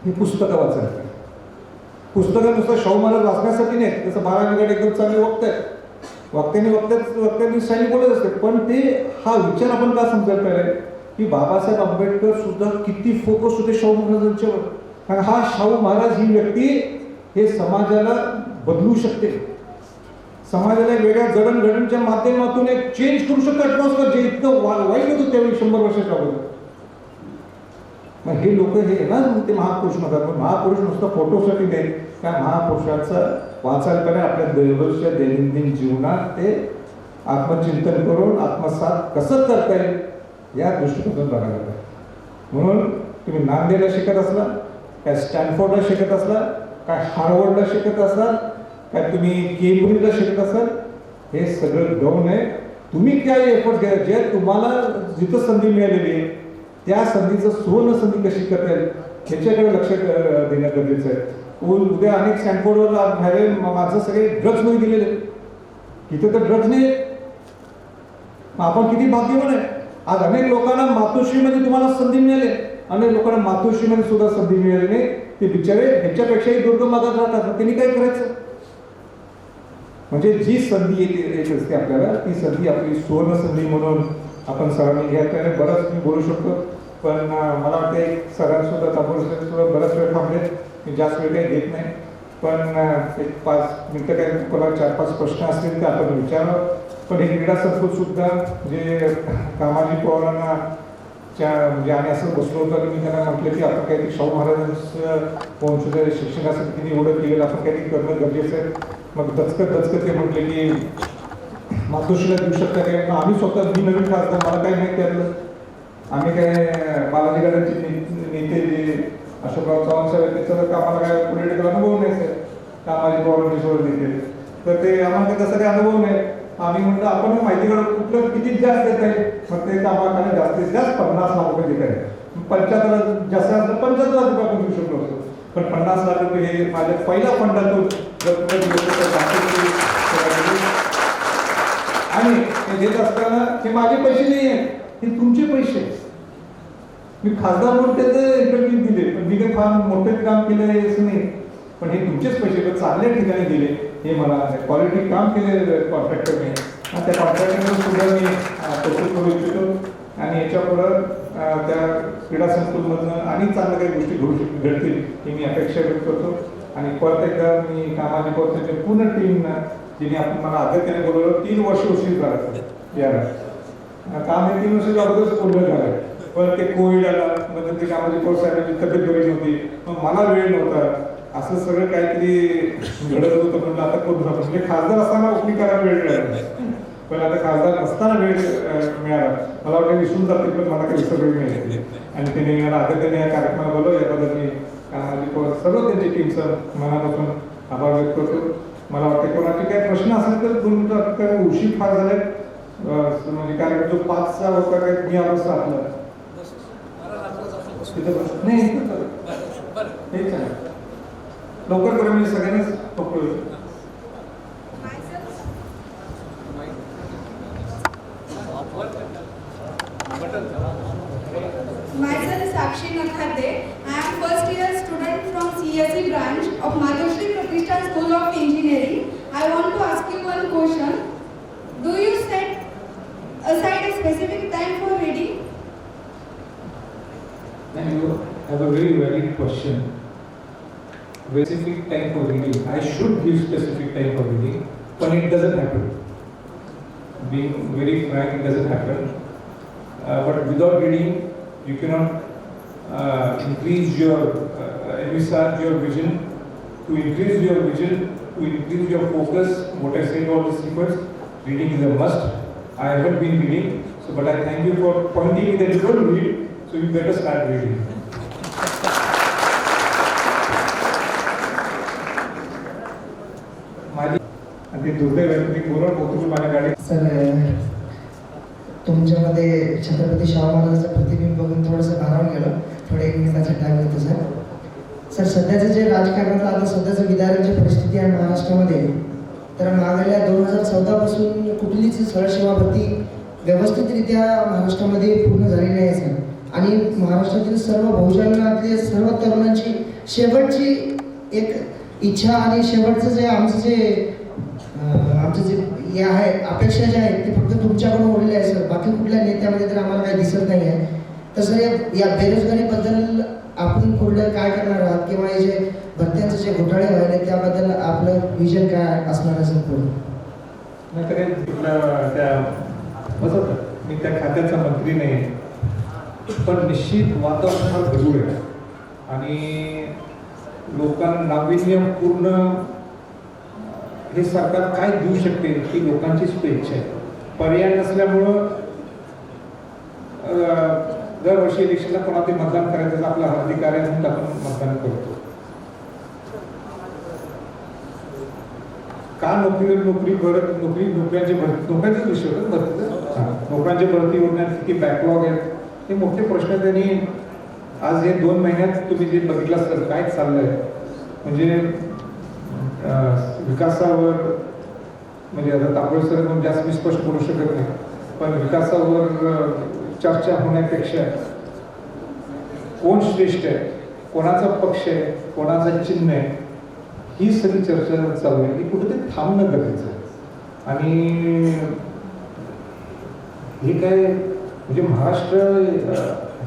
हे पुस्तकं वाचायला. पुस्तकं नुसतं शाहू महाराज वाचण्यासाठी नाही. जसं बारावीकडे एकदम चांगले वक्ते आहेत, वक्त्यांनी शाही बोलत असते, पण ते हा विचार आपण का समजायला पाहिजे की बाबासाहेब आंबेडकर सुद्धा किती फोकस होते शाहू महाराजांच्यावर. कारण हा शाहू महाराज ही व्यक्ती हे समाजाला बदलू शकते, समाजाला वेगळ्या जडणघडणीच्या माध्यमातून एक चेंज करू शकतो ॲटमॉस्फिअर, जे इतकं वाईट होतं त्यावेळी 100 वर्षाच्या अगोदर. मग हे लोक हे ना ते महापुरुष म्हणतात, पण महापुरुष नुसतं फोटोसाठी नाही, त्या महापुरुषाचं वाचायला पाहिजे. आपल्या दररोजच्या दैनंदिन जीवनात ते आत्मचिंतन करून आत्मसात कसं करता येईल या दृष्टिकोनातून बघायला पाहिजे. म्हणून तुम्ही नांदेडला शिकत असला, काय स्टॅनफोर्डला शिकत असला, काय हार्वर्डला शिकत असाल, काय तुम्ही केम्ब्रिजला शिकत असाल, हे सगळं डाऊन आहे. तुम्ही काय एफर्ट घ्या, जे तुम्हाला जिथं संधी मिळालेली आहे त्या संधीचं सुवर्ण संधी कशी करता येईल ह्याच्याकडे लक्ष देणं गरजेचं आहे. उद्या अनेक स्टँडफोर्डवर बाहेर माझं सगळे ड्रग्जमध्ये दिलेले आहेत. इथं तर ड्रग्ज नाही आहेत. आपण किती भाग्यवान आहे. आज अनेक लोकांना मातोश्रीमध्ये तुम्हाला संधी मिळाली, अनेक लोकांना मातोश्रीमध्ये सुद्धा संधी मिळाली नाही. ते बिचारे ह्याच्यापेक्षाही दुर्गम भागात राहतात. त्यांनी काय करायचं? म्हणजे जी संधी येत असते आपल्याला, ती संधी आपली सुवर्ण संधी म्हणून आपण सरांनी घ्यायला बरंच मी बोलू शकतो. पण मला वाटतं एक सरांसुद्धा सुद्धा बराच वेळ थांबले. मी जास्त वेळ काही घेत नाही. पण एक 5 मिनिटं काही कोणाला 4-5 प्रश्न असतील तर आपण विचारावं. पण हे क्रीडा संकुल सुद्धा जे कामाजी पवारांना म्हणजे आम्ही असं बसलो होतो की मी त्यांना म्हटलं की आपण काहीतरी शाहू महाराजांचं वंशज शिक्षणासाठी तिने एवढं केलेलं, आपण काहीतरी करणं गरजेचं आहे. मग दचकत ते म्हटले की मातोश्रीला देऊ शकता काय? आम्ही स्वतः मी नवीन खासदार, मला काही माहिती त्यातलं. आम्ही काय बालाजी गार्डनचे नेते जे अशोकराव चव्हाण साहेब त्याचं आम्हाला काय पॉलिटिकल अनुभव नाही सर. कामाजी पवारांचे सोडून नेते तर ते आम्हाला काही तसा काही अनुभव नाही. आम्ही म्हणतो आपण माहिती काढून कुठलं किती जास्त देत आहे. मग ते आम्हाला जास्तीत जास्त 50 लाख रुपये देत आहे. 75 जास्त 75 लाख रुपये आपण देऊ शकलो असतो. पण 50 लाख रुपये हे माझ्या पहिल्या फंडातून आणि हे देत असताना हे माझे पैसे नाही आहेत, हे तुमचे पैसे. मी खासदार म्हणून त्याचं इंटरव्ह्यू दिले, पण मी काही फार मोठं काम केलं आहे असं नाही. पण हे तुमचेच पैसे चांगल्या ठिकाणी दिले, हे मला क्वालिटी काम केले कॉन्ट्रॅक्टरने. आणि त्या कॉन्ट्रॅक्टरने सुद्धा मी कौतुक करू इच्छितो. आणि याच्यापुढं त्या क्रीडा संकुलमधनं आणि चांगल्या काही गोष्टी घडतील ही मी अपेक्षा व्यक्त करतो. आणि परत एकदा मी कामाजी पवारच्या पूर्ण टीमनं जिने आपण मला आदरतेने बोलवलं, 3 वर्ष उशीर झाला याला काम हे 3 वर्ष अगोदरच पूर्ण झालं. पण ते कोविड आला, मग ते कामाजी पवार साहेबांची तब्येत बरी नव्हती, मग मला वेळ नव्हता. असं सगळं काहीतरी घडत होतं. म्हणलं आता करून आपण म्हणजे खासदार असताना उपरी करायला वेळ मिळाला, पण आता खासदार नसताना वेळ मिळाला. मला वाटतं विसरून जाते, पण मला काही विसर वेळ मिळाली. आणि त्यांनी मला आदरतेने या कार्यक्रमाला बोलवलं. याबद्दल मी कामाजी पवार सर्व त्यांची टीमचं मनापासून आभार व्यक्त करतो. मला वाटतं कोणाचे काही प्रश्न असेल तर 2 मिनिटं उशीर फार झाले. म्हणजे कार्यक्रम जो 5चा होता काय मी अवस्था आपला नाही हेच आहे. लवकर करा म्हणजे सगळ्यांनाच पकडू. Myself Sakshi Nakhate. I am first year student from CSE branch of Madhushree Pratishthan School of Engineering. I want to ask you one question. Do you set aside a specific time for reading? And you have a very valid question. Specific time for reading. I should give specific time for reading, but it doesn't happen. Being very frank, it doesn't happen. But without reading, you cannot increase your, envisage your vision. To increase your vision, to increase your focus, what I said all the sequence, reading is a must. I haven't been reading, so but I thank you for pointing me that you don't read, so you better start reading. आणि ते दुर्दैव आहे, तुम्ही पूर्ण कौतुक माझ्या गाडी. Sir तुमच्यामध्ये छत्रपती शाहू महाराजांचं प्रतिबिंब बघून थोडंसं भारावून गेलं. थोडे 1 मिनिटाचा टाईम होतो सर. सर सध्याचं जे राजकारणातलं आता सध्याचं विधानाची परिस्थिती आहे महाराष्ट्रामध्ये, तर मागल्या 2014 पासून कुठलीच सरसेवा भरती व्यवस्थितरित्या महाराष्ट्रामध्ये पूर्ण झालेली नाही सर. आणि महाराष्ट्रातील सर्व बहुजनातले सर्व तरुणांची शेवटची एक इच्छा आणि शेवटचं जे आमचं जे हे आहे अपेक्षा जे आहेत ते फक्त तुमच्याकडून उरलेले आहे सर. बाकी कुठल्या नेत्यामध्ये तर आम्हाला काही दिसत नाही आहे. तर सर या बेरोजगारीबद्दल आपण पुढलं काय करणार आहात, किंवा हे जे भरत्यांचे जे घोटाळे व्हायले त्याबद्दल आपलं विजन काय असणार आहे सर पुढे? नाही तर त्या बसत मी त्या खात्याचा मंत्री नाही, पण निश्चित वातावरण फार गजूळ आहे आणि लोकांना नाविन्यपूर्ण हे सरकार काय देऊ शकते ही लोकांची इच्छा आहे. पर्याय नसल्यामुळं दरवर्षी इलेक्शनला कोणाला ते मतदान करायचं आपला अधिकार आहे म्हणून आपण मतदान करतो. का नोकऱ्यांची भरती, नोकऱ्यांचाच विषय होता भरतीचा, नोकऱ्यांची भरती होण्यात किती बॅकलॉग आहेत, हे मोठे प्रश्न त्यांनी आज हे 2 महिन्यात तुम्ही जे बघितलं असतं काय चाललंय, म्हणजे विकासावर, म्हणजे आता तांबोळी सर जास्त मी स्पष्ट बोलू शकत नाही, पण विकासावर चर्चा होण्यापेक्षा कोण श्रेष्ठ आहे, कोणाचा पक्ष आहे, कोणाचा चिन्ह आहे, ही सगळी चर्चा चालू आहे, ही कुठेतरी थांबणं गरजेचं आहे. आणि हे काय म्हणजे महाराष्ट्र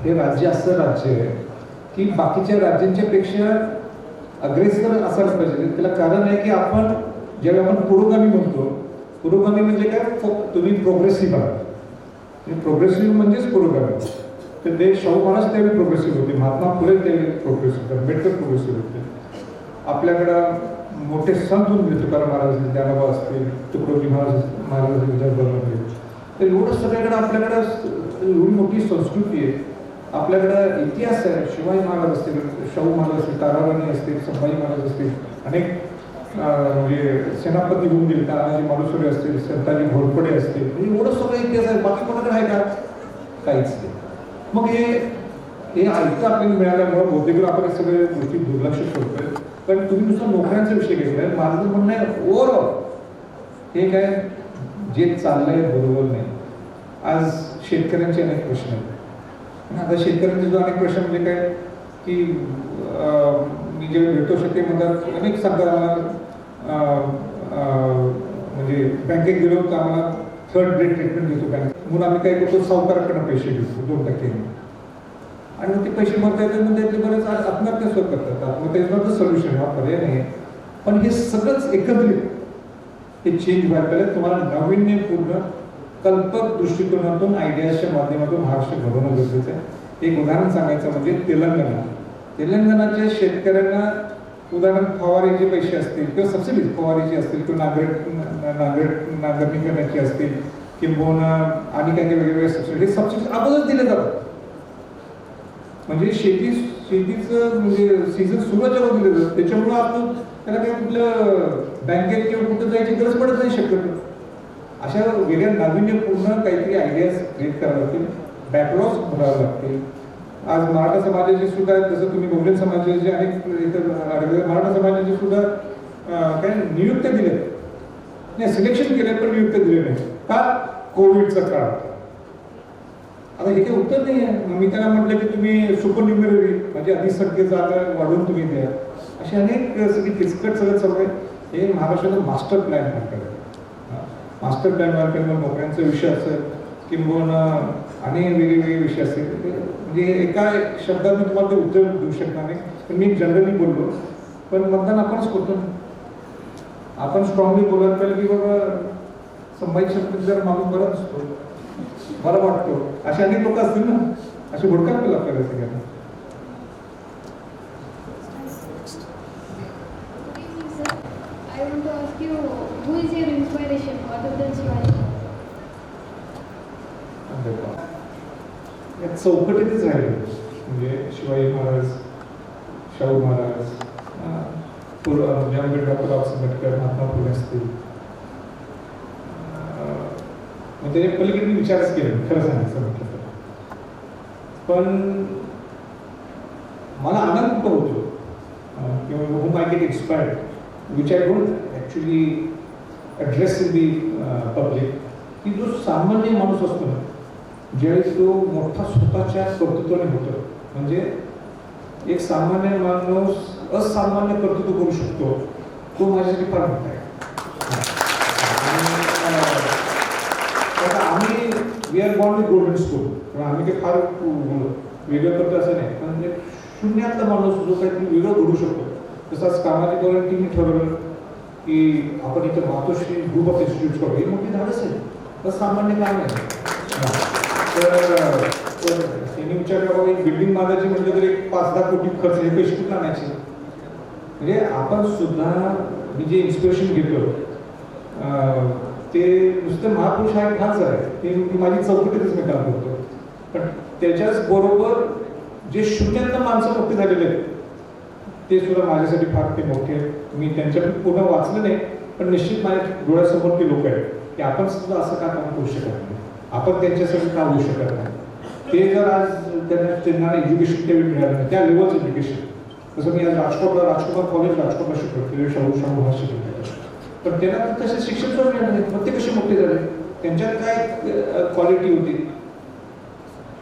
हे राज्य असं राज्य आहे की बाकीच्या राज्यांच्या पेक्षा अग्रेसर असायला पाहिजे. त्याला कारण आहे की आपण जेव्हा आपण पुरोगामी म्हणतो, पुरोगामी म्हणजे काय, तुम्ही प्रोग्रेसिव्ह आहात, प्रोग्रेसिव्ह म्हणजेच पुरोगामी. तर ते शाहू महाराज त्यावेळी प्रोग्रेसिव्ह होते, महात्मा फुले त्यावेळी प्रोग्रेसिव्ह होते, आंबेडकर प्रोग्रेसिव्ह होते. आपल्याकडं मोठे संत होऊन तुकाराम महाराज, ज्ञानोबा असतील, तुकडोजी महाराज विचारप्रमाणे. तर एवढं सगळ्याकडं आपल्याकडं एवढी मोठी संस्कृती आहे, आपल्याकडं इतिहास आहे. शिवाजी महाराज असतील, शाहू महाराज असतील, ताराराणी असतील, संभाजी महाराज असतील, अनेक म्हणजे सेनापती होऊन गेले, तानाजी मालुसरे असतील, संताजी घोरपडे असतील, म्हणजे एवढं सगळं इतिहास आहे. बाकी कोणाकडे आहे का? काहीच नाही. मग हे ऐकतं आपल्याला मिळाल्यामुळं बहुतेक आपण सगळे गोष्टी दुर्लक्ष करतोय. पण तुम्ही नुसतं नोकऱ्यांचा विषय घेतलाय, माझं म्हणणं आहे ओव्हरऑल हे काय जे चाललंय बरोबर नाही. आज शेतकऱ्यांचे अनेक प्रश्न आहेत. आता शेतकऱ्यांचे जो अनेक प्रश्न म्हणजे काय की मी जे भेटतो शकते म्हणतात, अनेक सांगतात आम्हाला, म्हणजे बँकेत गेलो तर आम्हाला 3rd grade ट्रीटमेंट देतो बँक, म्हणून आम्ही काय करतो, सावकाराकडनं पैसे घेतो 2%. आणि मग ते पैसे भरता येतात, म्हणजे त्यातले बरेच आत्महत्या सुरू करतात. आत्महत्या सोल्युशन हा पर्याय नाही. पण हे सगळंच एकत्रित हे चेंज व्हायला पाहिजे. तुम्हाला नाविन्यपूर्ण कल्पक दृष्टिकोनातून आयडियाच्या माध्यमातून महाराष्ट्र घडवणं गरजेचं आहे. एक उदाहरण सांगायचं म्हणजे तेलंगणाच्या शेतकऱ्यांना उदाहरण फवारीचे पैसे असतील किंवा सबसिडी फवारीची असतील किंवा नांगरणी करण्याची असतील किंवा आणि काही वेगवेगळे सबसिडी अगोदरच दिले जातात. म्हणजे शेतीचं म्हणजे सीझन सुरुवात जेव्हा दिलं जातं त्याच्यामुळं आपण त्याला काही कुठलं बँकेत किंवा कुठं जायची गरज पडत नाही शक्यतो. अशा वेगळ्या नाविन्यपूर्ण काहीतरी आयडियाज क्रिएट करावे लागतील, बॅकलॉग्स भरावे लागतील. आज मराठा समाजाचे सुद्धा, जसं तुम्ही बहुजन समाजाचे अनेक इतर मराठा समाजाचे सुद्धा काय नियुक्त्या दिल्या नाही, सिलेक्शन केले पण नियुक्त्या दिले नाही. का? कोविडचा काळ. आता हे काही उत्तर नाही आहे. मी त्यांना म्हटलं की तुम्ही सुपर न्युमेररी म्हणजे अधिसंख्य जागा वाढवून तुम्ही द्या. अशी अनेक सगळी किचकट सगळं चालू आहे. हे महाराष्ट्राचं मास्टर प्लॅन व्हायला मास्टर प्लॅन व्हायला पाहिजे. नोकऱ्यांचा विषय असेल किंवा अनेक वेगवेगळे विषय असतील, म्हणजे एका शब्दात मी तुम्हाला ते उत्तर देऊ शकणार नाही. पण मी जनरली बोललो, पण मतदान आपणच करतो. आपण स्ट्रॉंगली बोलायला पाहिजे की बाबा संभाजी शब्द जर मागून बरं असतो मला वाटतो. असे अनेक लोक असतील ना, असे भुडकात केलं आपल्याला सगळ्यांना. I want to ask you, who is your inspiration other than Shivaji? या चौकटीतच राहिले म्हणजे शिवाजी महाराज, शाहू महाराज, आंबेडकर, आंबेडकर, महात्मा फुले असतील. मग त्याच्या पलीकडे मी विचारच केला खरं सांगायचं म्हटलं तर. पण मला आनंद कुठं होतो किंवा home I get expired which I don't actually address in the public, की जो सामान्य माणूस असतो ना, ज्यावेळेस तो मोठा स्वतःच्या कर्तृत्वाने होतो, म्हणजे एक सामान्य माणूस असामान्य कर्तृत्व करू शकतो, तो माझ्यासाठी फार मोठा आहे. आता आम्ही we are born with golden school, पण आम्ही काही फार वेगळं करतो असं नाही. पण म्हणजे शून्यातला माणूस जो काहीतरी वेगळं घडू शकतो. तसंच कामाची टीमने ठरवलं की आपण इथं मातोश्री ग्रुप ऑफ इन्स्टिट्यूट करू, ही मोठी धाडस आहे, तर सामान्य काम आहे. तर त्यांनी विचार करावा, एक बिल्डिंग बांधायची म्हणजे तर एक 5-10 कोटी खर्च, हे पैसे कुठून आणायचे. म्हणजे आपण सुद्धा मी जे इन्स्पिरेशन घेतो ते नुसतं महापुरुष हा एक भागच आहे, ते माझी चौकटीतच मी काम करतो. पण त्याच्याच बरोबर जे शून्यातनं माणसं मोठी झालेले आहेत ते सुद्धा माझ्यासाठी फार ते मोठे आहेत. मी त्यांच्याकडे पूर्ण वाचलं नाही, पण निश्चित माझ्या डोळ्यासमोर ती लोक आहेत की आपण सुद्धा असं का काम करू शकत नाही, आपण त्यांच्यासाठी का होऊ शकत नाही. ते जर आज त्यांना एज्युकेशन त्यावेळी मिळालं नाही, त्या लेवलचं एज्युकेशन. जसं मी आज राजकुमार कॉलेज राजकोटला शिकलो, शाहू महाराज शिकलो, पण त्यांना तसे शिक्षण पण मिळालं नाही. मग ते कसे मोठे झाले, त्यांच्यात काय क्वालिटी होती.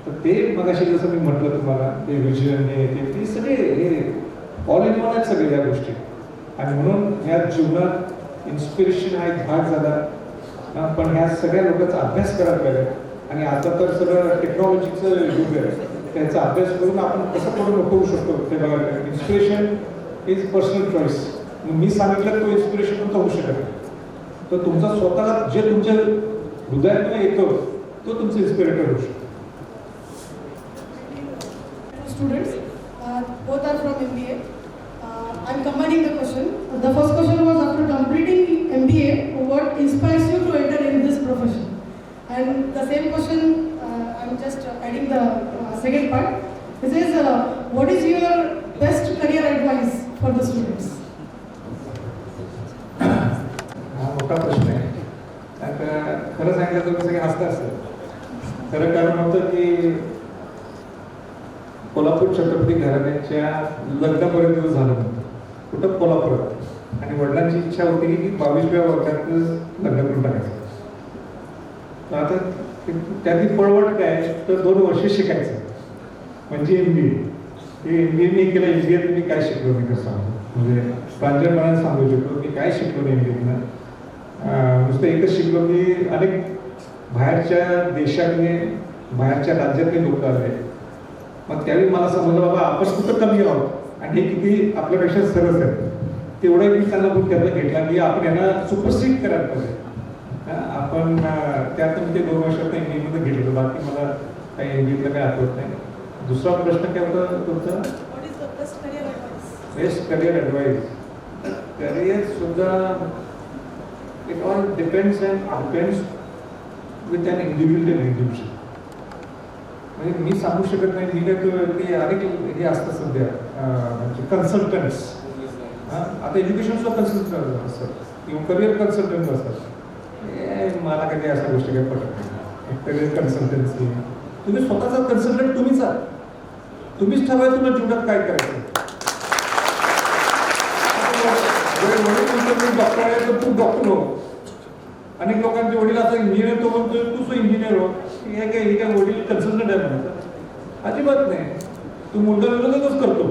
तर ते मगाशी जसं मी म्हटलं तुम्हाला, ते विजन ते सगळे हे ऑल इन वन आहेत सगळे या गोष्टी. आणि म्हणून ह्या जीवनात इन्स्पिरेशन हा एक भाग झाला. पण ह्या सगळ्या लोकांचा अभ्यास करायला पाहिजे. आणि आता तर सगळं टेक्नॉलॉजीचं युग आहे, त्याचा अभ्यास करून आपण कसं पुढे होऊ शकतो ते बघायला. Inspiration is personal choice. मी सांगितलं तो इन्स्पिरेशन तुमचा होऊ शकत नाही. तर तुमचा स्वतःला जे तुमच्या हृदयातून येतो तो तुमचं इन्स्पिरेटर होऊ शकतो. Students, both are from MBA. I'm combining the question. The first question was, after completing MBA, what inspires you to enter in this profession? And the same question, I'm just adding the second part. This is, what is your best career advice for the students? हा मोठा प्रश्न आहे. आता खरं सांगितलं तर सगळे हसत असतात. खरं कारण होतं की कोल्हापूर छत्रपती घराण्याच्या लग्नापर्यंत झालं नव्हतं, कुठं कोल्हापुरात. आणि वडिलांची इच्छा होती की 22व्या वर्षात लग्न करून टाकायचं. आता त्यातली पळवट काय तर 2 वर्ष शिकायचं म्हणजे MBA. हे MBA मी केलं. MBA मी काय शिकलो मी कसं सांगू, म्हणजे प्रांजळपणाने सांगू शकतो की काय शिकलो नाही MBA. नुसतं एकच शिकलो की अनेक बाहेरच्या देशातले बाहेरच्या राज्यातले लोक आले. मग त्यावेळी मला समजलं बाबा आपण कुठं कमी आहोत आणि हे किती आपल्यापेक्षा सरस आहे. तेवढं मी त्यांना खूप त्यातला घेतला की आपण यांना सुपरसीड करायला पाहिजे. आपण त्यातून ते 2 वर्षात MBA घेतलं. बाकी मला काही MBA काही आठवत नाही. दुसरा प्रश्न काय होता तुमचा? What is the best career advice? Best career advice. Career सुद्धा it all depends with an individual. म्हणजे मी सांगू शकत नाही. मी काय ते अनेक हे असतं सध्या म्हणजे कन्सल्टंट्स. आता एज्युकेशनचा कन्सल्टंट असतात किंवा करिअर कन्सल्टंट असतात. मला काही अशा गोष्टी काही पटत नाही. करिअर कन्सल्टन्सी तुम्ही स्वतःचा कन्सल्टंट तुम्हीच आहात. तुम्हीच ठरवायचं तुला जीवनात काय करायचं. डॉक्टर आहे तर तू डॉक्टर हो. अनेक लोकांचे वडील आता इंजिनियर तो म्हणतोय तू इंजिनियर हो. हे काय वडील कन्सल्टंट आहे म्हणायचं अजिबात नाही. तू मुलगा विरोधच करतो.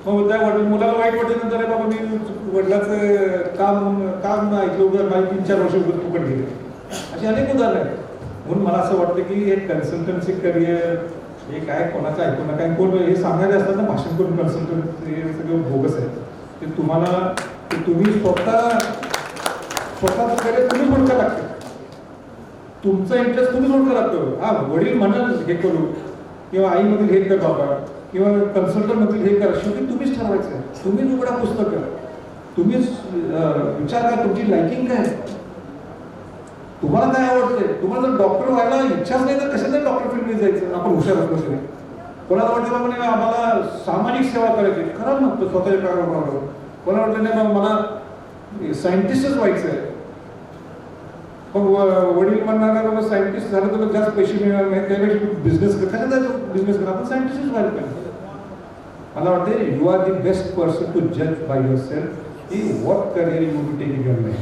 मग त्या मुलाला वाईट वाटत नंतर आहे बाबा मी वडिलाचं काम ऐकलं माझी 3-4 वर्ष फुकट गेले. अशी अनेक उदाहरणं आहेत. म्हणून मला असं वाटतं की हे कन्सल्टन्सी करिअर हे काय कोणाचं ऐकू नका. कोण हे सांगणारे असतात ना भाषण करून कन्सल्टन्ट हे सगळं बोगस आहे. ते तुम्हाला तुम्ही स्वतःचं करिअर तुम्ही ओळखा लागतं. तुमचा इंटरेस्ट तुम्ही ओळखा लागतो. हा वडील म्हणाल हे करू किंवा आई मधील हे कर बाबा किंवा कन्सल्टंट मधील हे करा. शेवटी तुम्हीच ठरवायचं. तुम्हीच उघडा पुस्तकं. तुम्हीच विचार करा तुमची लायकिंग काय आहे. तुम्हाला काय आवडते. तुम्हाला जर डॉक्टर व्हायला इच्छाच नाही तर कशाला डॉक्टर फील्डमध्ये जायचं. आपण हुशार असलो तरी कोणाला वाटतं म्हणे आम्हाला सामाजिक सेवा करायची. खरं नव्हतं स्वतःच्या कामावर. कोणाला वाटलं नाही मला सायंटिस्टच व्हायचं आहे. मग वडील म्हणणार बाबा सायंटिस्ट झालं तर जास्त पैसे मिळणार नाही त्यापेक्षा बिझनेस कर. कशा जायचं बिझनेस करा. आपण सायंटिस्टच व्हायला पाहिजे. मला वाटते you are the best person to जज बाय युअर सेल्फ की what career you will take in your life.